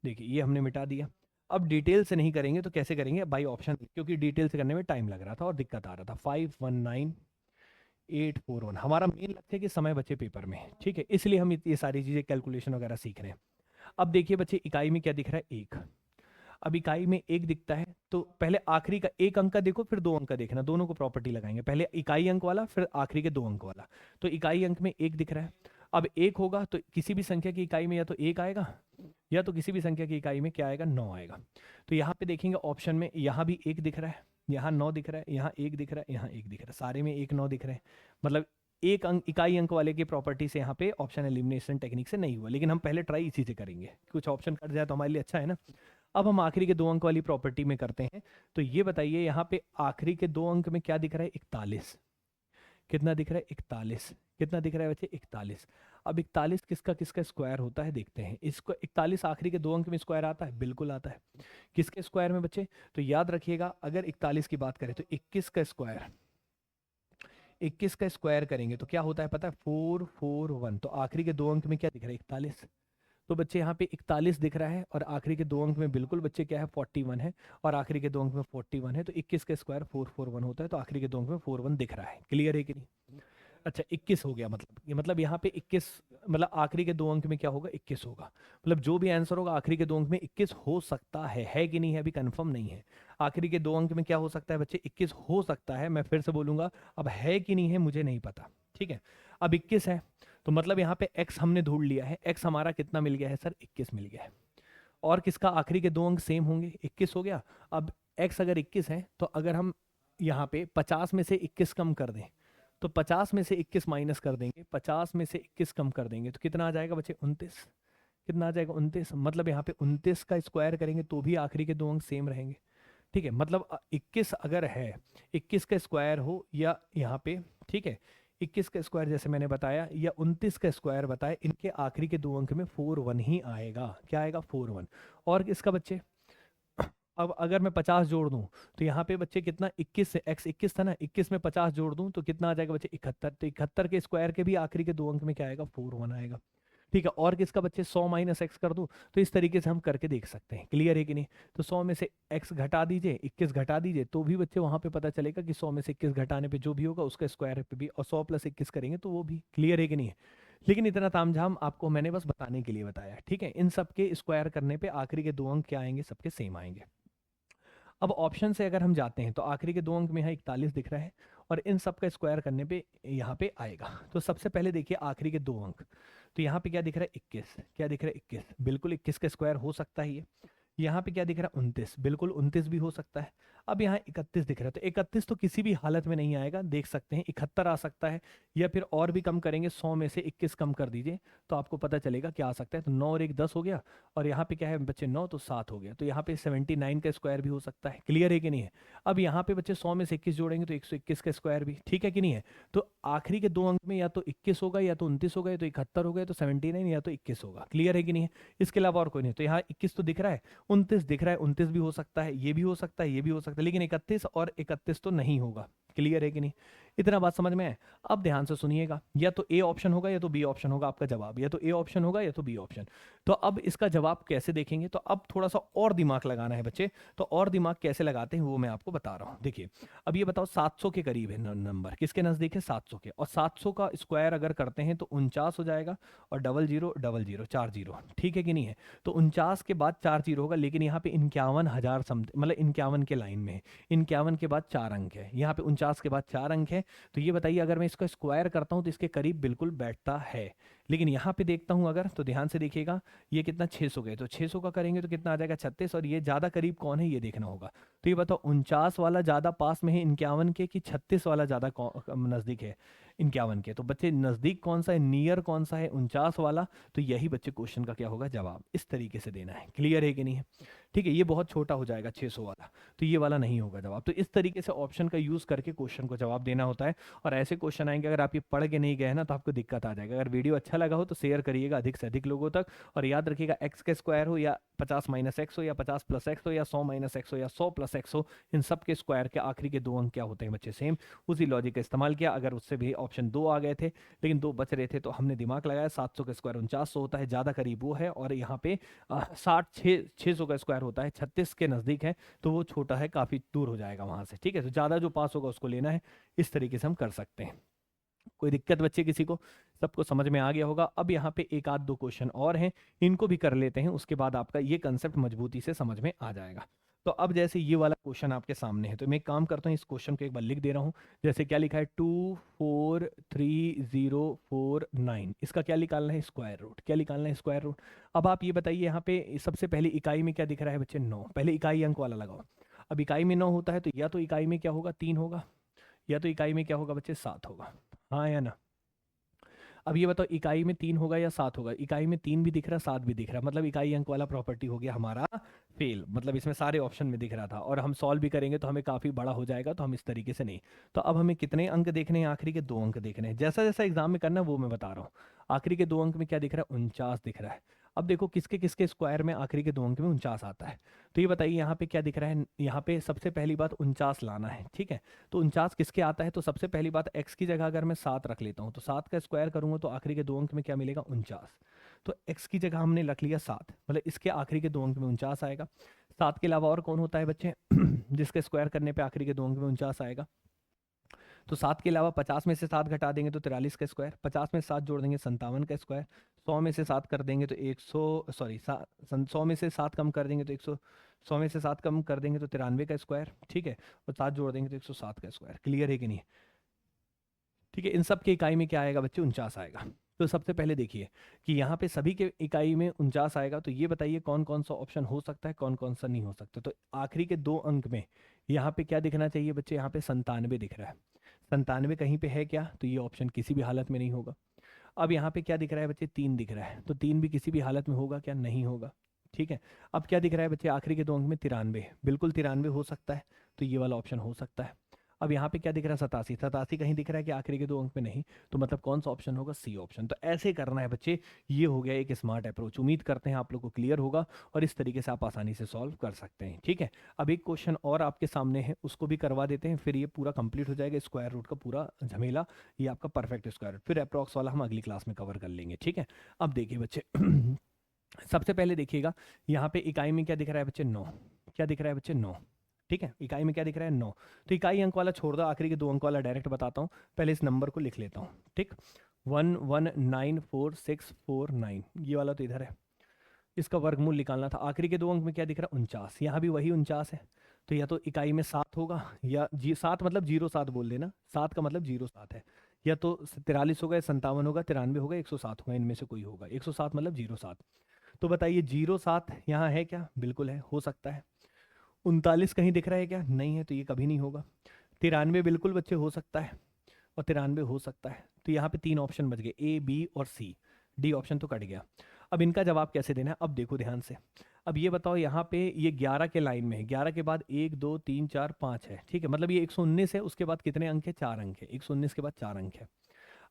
देखिए ये हमने मिटा दिया। अब डिटेल से नहीं करेंगे तो कैसे करेंगे, बाई ऑप्शन, क्योंकि डिटेल से करने में टाइम लग रहा था और दिक्कत आ रहा था। 519841 हमारा मेन लक्ष्य है कि समय बचे पेपर में, ठीक है, इसलिए हम ये सारी चीज़ें कैलकुलेशन वगैरह सीख रहे हैं। अब देखिए बच्चे इकाई में क्या दिख रहा है, 1। अब इकाई में 1 दिखता है तो पहले आखिरी का 1 अंक का देखो, फिर 2 अंक का देखना, दोनों को प्रॉपर्टी लगाएंगे, पहले इकाई अंक वाला फिर आखिरी के 2 अंक वाला। तो इकाई अंक में 1 दिख रहा है। अब 1 होगा तो किसी भी संख्या की इकाई में या तो 1 आएगा, या तो किसी भी संख्या की इकाई में क्या आएगा, 9 आएगा। तो यहाँ पे देखेंगे ऑप्शन में, यहाँ भी 1 दिख रहा है, यहाँ 9 दिख रहा है, यहाँ 1 दिख रहा है, यहाँ 1 दिख रहा है, सारे में 1 9 दिख रहे हैं। मतलब एक अंक, इकाई अंक वाले की प्रॉपर्टी से यहाँ पे ऑप्शन एलिमिनेशन टेक्निक से नहीं हुआ, लेकिन हम पहले ट्राई इसी से करेंगे, कुछ ऑप्शन कट जाए तो हमारे लिए अच्छा है ना। अब हम आखिरी के 2 अंक वाली प्रॉपर्टी में करते हैं। तो ये बताइए यहाँ पे आखिरी के 2 अंक में क्या दिख रहा है, 41। कितना दिख रहा है, 41। कितना दिख रहा है बच्चे, 41। अब 41 किसका किसका स्क्वायर होता है देखते हैं। इसको 41 आखिरी के 2 अंक में स्क्वायर आता है, बिल्कुल आता है। किसके स्क्वायर में बच्चे, तो याद रखिएगा अगर 41 की बात करें तो 21 का स्क्वायर, 21 का स्क्वायर करेंगे तो क्या होता है पता है, 441। तो आखिरी के 2 अंक में क्या दिख रहा है, 41। तो बच्चे यहाँ पे 41 दिख रहा है, और आखिरी के 2 अंक में बिल्कुल बच्चे क्या है, 41 है, और आखिरी के 2 अंक में 41 है। तो 21 का स्क्वायर 441 होता है, तो आखिरी के 2 अंक में 41 दिख रहा है। क्लियर है कि नहीं। अच्छा 21 हो गया, मतलब ये मतलब यहाँ पे 21, मतलब आखिरी के 2 अंक में क्या होगा, 21 होगा। मतलब जो भी आंसर होगा आखिरी के 2 अंक में 21 हो सकता है कि नहीं है, अभी कंफर्म नहीं है। आखिरी के 2 अंक में क्या हो सकता है बच्चे, 21 हो सकता है। मैं फिर से बोलूंगा, अब है कि नहीं है मुझे नहीं पता, ठीक है। अब 21 है तो मतलब यहाँ पे x हमने ढूंढ लिया है, x हमारा कितना मिल गया है सर, 21 मिल गया है। और किसका आखिरी के दो अंक सेम होंगे, 21 हो गया। अब x अगर 21 है तो अगर हम यहाँ पे 50 में से 21 कम कर दें तो 50 में से 21 माइनस कर देंगे, 50 में से 21 कम कर देंगे तो कितना आ जाएगा बच्चे, 29। कितना आ जाएगा, 29। मतलब यहाँ पे 29 का स्क्वायर करेंगे तो भी आखिरी के दो अंक सेम रहेंगे। ठीक है, मतलब 21 अगर है, 21 का स्क्वायर हो या यहाँ पे, ठीक है, 21 का स्क्वायर जैसे मैंने बताया या 29 का स्क्वायर बताया, इनके आखिरी के दो अंक में 41 ही आएगा। क्या आएगा, 41। और इसका बच्चे अब अगर मैं 50 जोड़ दूं तो यहाँ पे बच्चे कितना, 21 से x 21 था ना, 21 में 50 जोड़ दूं तो कितना आ जाएगा बच्चे, 71। तो 71 के स्क्वायर के भी आखिरी के दो अंक में क्या आएगा, 41 आएगा। ठीक है, और किसका बच्चे 100 माइनस एक्स कर दूं तो इस तरीके से हम करके देख सकते हैं। क्लियर है कि नहीं। तो 100 में से x घटा दीजिए, 21 घटा दीजिए तो भी बच्चे वहां पे पता चलेगा कि 100 में से 21 घटाने पे जो भी होगा उसका स्क्वायर पे भी, और 100 प्लस 21 करेंगे तो वो भी। क्लियर है कि नहीं है। लेकिन इतना तामझाम आपको मैंने बस बताने के लिए बताया। ठीक है, इन सब के स्क्वायर करने पे आखिरी के दो अंक क्या आएंगे, सबके सेम आएंगे। अब ऑप्शन से अगर हम जाते हैं तो आखिरी के दो अंक में यहाँ 41 दिख रहा है और इन सब का स्क्वायर करने पे यहाँ पे आएगा। तो सबसे पहले देखिए आखिरी के दो अंक, तो यहाँ पे क्या दिख रहा है, 21। क्या दिख रहा है, 21। बिल्कुल 21 का स्क्वायर हो सकता है ये। यहाँ पे क्या दिख रहा है, 29। बिल्कुल 29 भी हो सकता है। अब यहाँ 31 दिख रहा है तो 31 तो किसी भी हालत में नहीं आएगा, देख सकते हैं 71 आ सकता है, या फिर और भी कम करेंगे, 100 में से 21 कम कर दीजिए तो आपको पता चलेगा क्या आ सकता है। तो 9 और 1 10 हो गया, और यहाँ पे क्या है बच्चे 9 तो 7 हो गया, तो यहाँ पे 79 का स्क्वायर भी हो सकता है। क्लियर है कि नहीं है। अब यहाँ पे बच्चे 100 में से 21 जोड़ेंगे तो 121 का स्क्वायर भी, ठीक है कि नहीं है। तो आखिरी के दो अंक में या तो 21 होगा या तो 29 होगा या तो 71 होगा या तो 79 या तो 21 होगा। क्लियर है कि नहीं है। इसके अलावा और कोई नहीं। तो यहाँ 21 तो दिख रहा है, 29 दिख रहा है, 29 भी हो सकता है, ये भी हो सकता है, ये भी हो सकता है, लेकिन 31 और 31 तो नहीं होगा। क्लियर है कि नहीं। इतना बात समझ में है। अब ध्यान से सुनिएगा, या तो ए ऑप्शन होगा या तो बी ऑप्शन होगा आपका जवाब, या तो ए ऑप्शन होगा या तो बी ऑप्शन। तो अब इसका जवाब कैसे देखेंगे, तो अब थोड़ा सा और दिमाग लगाना है बच्चे। तो और दिमाग कैसे लगाते हैं वो मैं आपको बता रहा हूं। देखिए अब ये बताओ 700 के करीब है नंबर, किसके नजदीक है, 700 के, और 700 का स्क्वायर अगर करते हैं तो 49 हो जाएगा, और 00 00 4 जीरो, ठीक है कि नहीं है। तो 49 के बाद 4 जीरो होगा, लेकिन यहाँ पे 51,000 मतलब 51 के लाइन में है, 51 के बाद 4 अंक है, यहाँ पे 49 के बाद 4 अंक है। तो ये बताइए अगर मैं इसका स्क्वायर करता हूँ तो इसके करीब बिल्कुल बैठता है। लेकिन यहाँ पे देखता हूँ अगर, तो ध्यान से देखिएगा, ये कितना 600 गए, तो 600 का करेंगे तो कितना आ जाएगा, 36। और ये ज्यादा करीब कौन है ये देखना होगा। तो ये बताओ 49 वाला ज्यादा पास में है 51 के, कि 36 वाला ज्यादा नजदीक है 51 के। तो बच्चे नजदीक कौन सा है, नियर कौन सा है, 49 वाला। तो यही बच्चे क्वेश्चन का क्या होगा जवाब, इस तरीके से देना है। क्लियर है कि नहीं है। ठीक है, ये बहुत छोटा हो जाएगा 600 वाला, तो ये वाला नहीं होगा जवाब। तो इस तरीके से ऑप्शन का यूज करके क्वेश्चन को जवाब देना होता है। और ऐसे क्वेश्चन आएंगे, अगर आप ये पढ़ के नहीं गए ना तो आपको दिक्कत आ जाएगा। अगर वीडियो अच्छा लगा हो तो शेयर करिएगा अधिक से अधिक लोगों तक, और याद रखिएगा एक्स का स्क्वायर हो या 50 माइनस एक्स हो या 50 प्लस एक्स हो या 100 माइनस एक्स हो या 100 प्लस एक्स हो, इन सब के स्क्वायर के आखिरी के दो अंक क्या होते हैं बच्चे, सेम। उसी लॉजिक का इस्तेमाल किया। अगर उससे भी ऑप्शन 2 आ गए थे लेकिन 2 बच रहे थे तो हमने दिमाग लगाया, 700 का स्क्वायर 4900 होता है, ज्यादा करीब वो है, और यहाँ पे 600 का स्क्वायर होता है 36 के नजदीक है, तो वो छोटा है, काफी दूर हो जाएगा वहां से। ठीक है, तो ज्यादा जो पास होगा उसको लेना है। इस तरीके से हम कर सकते हैं। कोई दिक्कत बच्चे किसी को, सबको समझ में आ गया होगा। अब यहाँ पे एक आध दो क्वेश्चन और हैं, इनको भी कर लेते हैं, उसके बाद आपका ये कंसेप्ट मजबूती से समझ में आ जाएगा। तो अब जैसे ये वाला क्वेश्चन आपके सामने है तो मैं एक काम करता हूँ, इस क्वेश्चन को एक बार लिख दे रहा हूँ। जैसे क्या लिखा है, 243,049, इसका क्या निकालना है, स्क्वायर रूट। क्या निकालना है, स्क्वायर रूट। अब आप ये बताइए यहाँ पे सबसे पहले इकाई में क्या दिख रहा है बच्चे, 9। पहले इकाई अंक वाला लगाओ। अब इकाई में 9 होता है तो या तो इकाई में क्या होगा, 3 होगा, या तो इकाई में क्या होगा बच्चे, 7 होगा। हाँ या ना। अब ये बताओ इकाई में 3 होगा या 7 होगा। इकाई में 3 भी दिख रहा, 7 भी दिख रहा, मतलब इकाई अंक वाला प्रॉपर्टी हो गया हमारा फेल। मतलब इसमें सारे ऑप्शन में दिख रहा था, और हम सॉल्व भी करेंगे तो हमें काफी बड़ा हो जाएगा, तो हम इस तरीके से नहीं। तो अब हमें कितने अंक देखने हैं, आखिरी के 2 अंक देखने हैं। जैसा जैसा एग्जाम में करना है वो मैं बता रहा हूँ। आखिरी के 2 अंक में क्या दिख रहा है, 49 दिख रहा है। अब देखो किसके किसके स्क्वायर में आखिरी के 2 अंक में 49 आता है। तो ये बताइए यहाँ पे क्या दिख रहा है, यहाँ पे सबसे पहली बात 49 लाना है। ठीक है, तो 49 किसके आता है, तो सबसे पहली बात x की जगह अगर मैं 7 रख लेता हूँ तो 7 का स्क्वायर करूंगा तो आखिरी के 2 अंक में क्या मिलेगा, 49। तो x की जगह हमने रख लिया 7, मतलब इसके आखिरी के 2 अंक में 49 आएगा। 7 के अलावा और कौन होता है बच्चे जिसके स्क्वायर करने पे आखिरी के 2 अंक में 49 आएगा। तो 7 के अलावा 50 में से 7 घटा देंगे तो 43 का स्क्वायर, 50 में से 7 जोड़ देंगे 57 का स्क्वायर, 100 में से 7 कर देंगे तो 100, सॉरी 100 में से 7 कम कर देंगे तो 100, 100 में से 7 कम कर देंगे तो 93 का स्क्वायर। ठीक है, और 7 जोड़ देंगे तो 107 का स्क्वायर। क्लियर है कि नहीं। ठीक है, इन सब के इकाई में क्या आएगा बच्चे, 49 आएगा। तो सबसे पहले देखिए कि यहाँ पे सभी के इकाई में 49 आएगा, तो ये बताइए कौन कौन सा ऑप्शन हो सकता है, कौन कौन सा नहीं हो सकता। तो आखिरी के 2 अंक में यहाँ पे क्या दिखना चाहिए बच्चे, यहाँ पे 97 दिख रहा है। 97 कहीं पे है क्या, तो ये ऑप्शन किसी भी हालत में नहीं होगा। अब यहाँ पे क्या दिख रहा है बच्चे, 3 दिख रहा है, तो 3 भी किसी भी हालत में होगा क्या, नहीं होगा। ठीक है, अब क्या दिख रहा है बच्चे, आखिरी के 2 अंक में 93, बिल्कुल 93 हो सकता है, तो ये वाला ऑप्शन हो सकता है। अब यहाँ पे क्या दिख रहा है, 87, 87 कहीं दिख रहा है कि आखिरी के 2 अंक में नहीं, तो मतलब कौन सा ऑप्शन होगा, सी ऑप्शन। तो ऐसे करना है बच्चे, ये हो गया एक स्मार्ट अप्रोच। उम्मीद करते हैं आप लोग को क्लियर होगा और इस तरीके से आप आसानी से सॉल्व कर सकते हैं। ठीक है, अब एक क्वेश्चन और आपके सामने है, उसको भी करवा देते हैं, फिर ये पूरा कंप्लीट हो जाएगा, स्क्वायर रूट का पूरा झमेला, ये आपका परफेक्ट स्क्वायर रूट। फिर अप्रॉक्स वाला हम अगली क्लास में कवर कर लेंगे। ठीक है, अब देखिए बच्चे सबसे पहले देखिएगा यहाँ पे इकाई में क्या दिख रहा है बच्चे, 9। क्या दिख रहा है बच्चे, 9। ठीक है, इकाई में क्या दिख रहा है, 9। तो इकाई अंक वाला छोड़ दो, आखिरी के 2 अंक वाला डायरेक्ट बताता हूँ। पहले इस नंबर को लिख लेता हूँ। ठीक, 1194,649, ये वाला तो इधर है, इसका वर्गमूल निकालना था। आखिरी के 2 अंक में क्या दिख रहा है, 49, यहाँ भी वही 49 है। तो या तो इकाई में 7 होगा, या 7 मतलब 07 बोल देना, 7 का मतलब 07 है, या तो 43 होगा, या 57 होगा, 93 होगा, 107 होगा, इनमें से कोई होगा। 107 मतलब 07। तो बताइए 07 यहाँ है क्या, बिल्कुल है, हो सकता है। 39 कहीं दिख रहा है क्या, नहीं है, तो ये कभी नहीं होगा। 93 बिल्कुल बच्चे हो सकता है, और 93 हो सकता है। तो यहाँ पे 3 ऑप्शन बच गए, ए, बी और सी। डी ऑप्शन तो कट गया। अब इनका जवाब कैसे देना है, अब देखो ध्यान से। अब ये बताओ, यहाँ पे ये 11 के लाइन में है, 11 के बाद 1 2 3 4 5 है। ठीक है, मतलब ये 119 है, उसके बाद कितने अंक है, 4 अंक है। 119 के बाद 4 अंक है।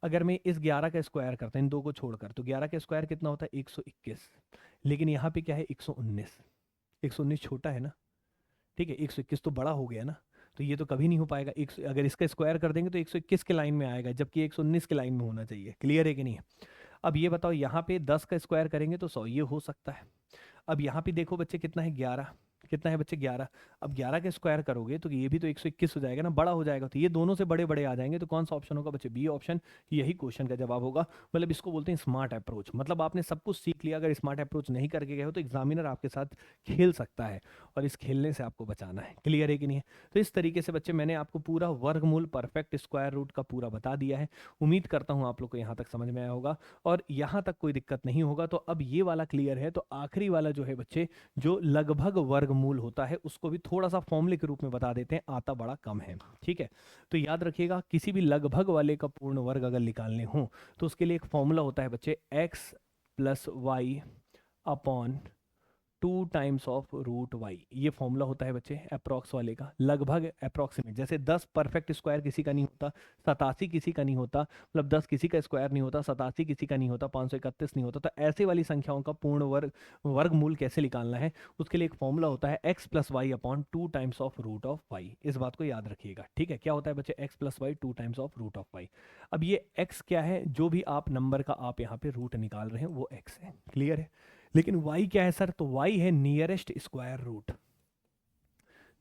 अगर मैं इस 11 का स्क्वायर करता हूँ इन दो को छोड़कर, तो 11 का स्क्वायर कितना होता है, 121। लेकिन यहाँ पे क्या है, 119। 119 छोटा है ना, ठीक है, 121 तो बड़ा हो गया ना, तो ये तो कभी नहीं हो पाएगा। अगर इसका स्क्वायर कर देंगे तो 121 के लाइन में आएगा, जबकि 119 के लाइन में होना चाहिए। क्लियर है कि नहीं है। अब ये बताओ, यहाँ पे 10 का स्क्वायर करेंगे तो 100, ये हो सकता है। अब यहाँ पे देखो बच्चे कितना है, 11। कितना है बच्चे, 11। अब 11 का स्क्वायर करोगे तो ये भी तो 121 हो जाएगा ना, बड़ा हो जाएगा, तो ये दोनों से बड़े बड़े आ जाएंगे। तो कौन सा ऑप्शन होगा बच्चे, बी ऑप्शन। यही क्वेश्चन का जवाब होगा। मतलब इसको बोलते हैं स्मार्ट अप्रोच। मतलब आपने सब कुछ सीख लिया, अगर स्मार्ट अप्रोच नहीं करके गए हो तो एग्जामिनर आपके साथ खेल सकता है, और इस खेलने से आपको बचाना है। क्लियर है कि नहीं है। तो इस तरीके से बच्चे मैंने आपको पूरा वर्गमूल, परफेक्ट स्क्वायर रूट का पूरा बता दिया है। उम्मीद करता हूँ आप लोग को यहाँ तक समझ में आया होगा, और यहाँ तक कोई दिक्कत नहीं होगा। तो अब ये वाला क्लियर है, तो आखिरी वाला जो है बच्चे, जो लगभग वर्गमूल होता है, उसको भी थोड़ा सा फॉर्मूले के रूप में बता देते हैं, आता बड़ा कम है। ठीक है, तो याद रखिएगा, किसी भी लगभग वाले का पूर्ण वर्ग अगर निकालने हो तो उसके लिए एक फॉर्मूला होता है बच्चे, x plus y upon 2 times of root y. ये फॉर्मूला होता है बच्चे अप्रॉक्स वाले का, लगभग अप्रॉक्सीमेट। जैसे 10 परफेक्ट स्क्वायर किसी का नहीं होता, 87 किसी का नहीं होता, मतलब 10 किसी का स्क्वायर नहीं होता, 87 किसी का नहीं होता, 531 नहीं होता। तो ऐसे वाली संख्याओं का पूर्ण वर्गमूल कैसे निकालना है, उसके लिए एक फॉर्मूला होता है x plus y upon 2 times of root of y. इस बात को याद रखिएगा। ठीक है, क्या होता है बच्चे, x plus y 2 times of root of y. अब ये x क्या है, जो भी आप नंबर का आप यहाँ पे रूट निकाल रहे हैं वो x है। क्लियर है। लेकिन y क्या है सर, तो y है nearest square root.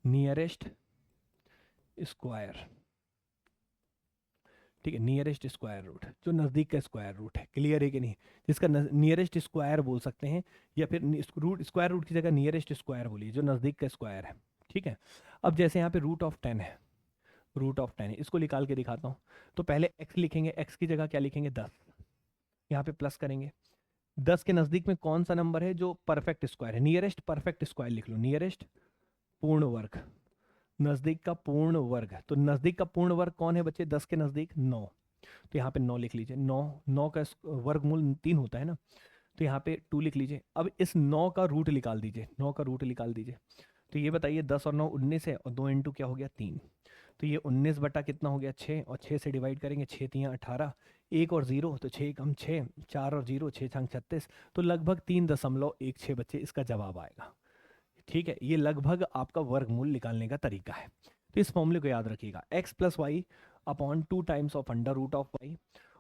Nearest square, ठीक है, नियरेस्ट स्क्वायर रूट, जो नज़दीक का स्क्वायर रूट है। क्लियर है कि नहीं, जिसका नियरेस्ट स्क्वायर बोल सकते हैं, या फिर रूट, स्क्वायर रूट की जगह नियरेस्ट स्क्वायर बोलिए, जो नज़दीक का स्क्वायर है। ठीक है, अब जैसे यहाँ पे रूट ऑफ 10 है, रूट ऑफ 10 है, इसको निकाल के दिखाता हूँ। तो पहले x लिखेंगे, x की जगह क्या लिखेंगे, 10। यहाँ पे प्लस करेंगे। 10 के नज़दीक में कौन सा नंबर है जो परफेक्ट स्क्वायर है, नियरेस्ट परफेक्ट स्क्वायर लिख लो, नियरेस्ट पूर्ण वर्ग, नज़दीक का पूर्ण वर्ग। तो नज़दीक का पूर्ण वर्ग कौन है बच्चे, 10 के नज़दीक 9। तो यहाँ पे 9 लिख लीजिए। 9, 9 का वर्गमूल 3 होता है ना, तो यहाँ पे 2 लिख लीजिए। अब इस 9 का रूट निकाल दीजिए, 9 का रूट निकाल दीजिए। तो ये बताइए, 10 और 9 19 है, और 2 इंटू क्या हो गया, 3। तो ये 19 बटा कितना हो गया, 6, और 6 से डिवाइड करेंगे, 6 3 18, 1 और 0 तो 6 कम 6, 4 और 0 6 छंग 36, तो लगभग 3.16 बच्चे इसका जवाब आएगा। ठीक है, ये लगभग आपका वर्गमूल निकालने का तरीका है। तो इस फॉर्मूले को याद रखिएगा, x plus y upon 2 times of under root of y.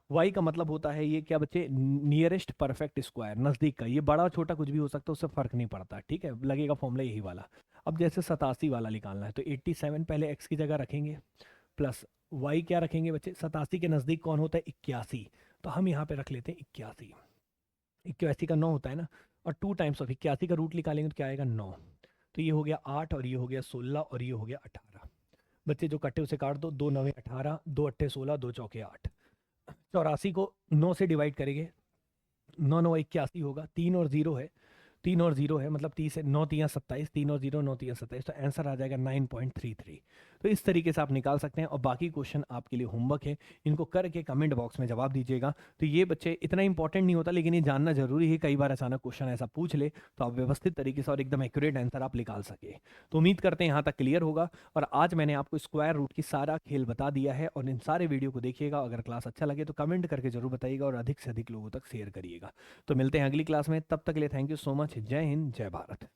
Y का मतलब होता है ये क्या बच्चे, नियरेस्ट परफेक्ट स्क्वायर, नज़दीक का। ये बड़ा छोटा कुछ भी हो सकता है, उससे फर्क नहीं पड़ता। ठीक है, लगेगा फॉर्मूला यही वाला। अब जैसे 87 वाला निकालना है, तो 87 पहले x की जगह रखेंगे, प्लस y क्या रखेंगे बच्चे, 87 के नज़दीक कौन होता है, 81। तो हम यहाँ पे रख लेते हैं 81। 81 का 9 होता है ना, और 2 टाइम्स ऑफ 81 का रूट निकालेंगे तो क्या आएगा, 9। तो ये हो गया 8, और ये हो गया 16, और ये हो गया 18। बच्चे जो कट्टे उसे काट दो, 2 9 18, 2 8 16, 2 चौके 8। 84 को 9 से डिवाइड करेंगे, 9 9 81 होगा, 3 और 0 है, 3 और 0 है मतलब 30 है, 9 3 27, 3 और 0 9 3 27, तो आंसर आ जाएगा 9.33। तो इस तरीके से आप निकाल सकते हैं। और बाकी क्वेश्चन आपके लिए होमवर्क है, इनको करके कमेंट बॉक्स में जवाब दीजिएगा। तो ये बच्चे इतना इंपॉर्टेंट नहीं होता, लेकिन ये जानना जरूरी है, कई बार अचानक क्वेश्चन ऐसा पूछ ले तो आप व्यवस्थित तरीके से और एकदम एक्यूरेट आंसर आप निकाल सके। तो उम्मीद करते हैं यहाँ तक क्लियर होगा। और आज मैंने आपको स्क्वायर रूट की सारा खेल बता दिया है, और इन सारे वीडियो को देखिएगा। अगर क्लास अच्छा लगे तो कमेंट करके जरूर बताइएगा और अधिक से अधिक लोगों तक शेयर करिएगा। तो मिलते हैं अगली क्लास में, तब तक के लिए थैंक यू सो मच। जय हिंद, जय भारत।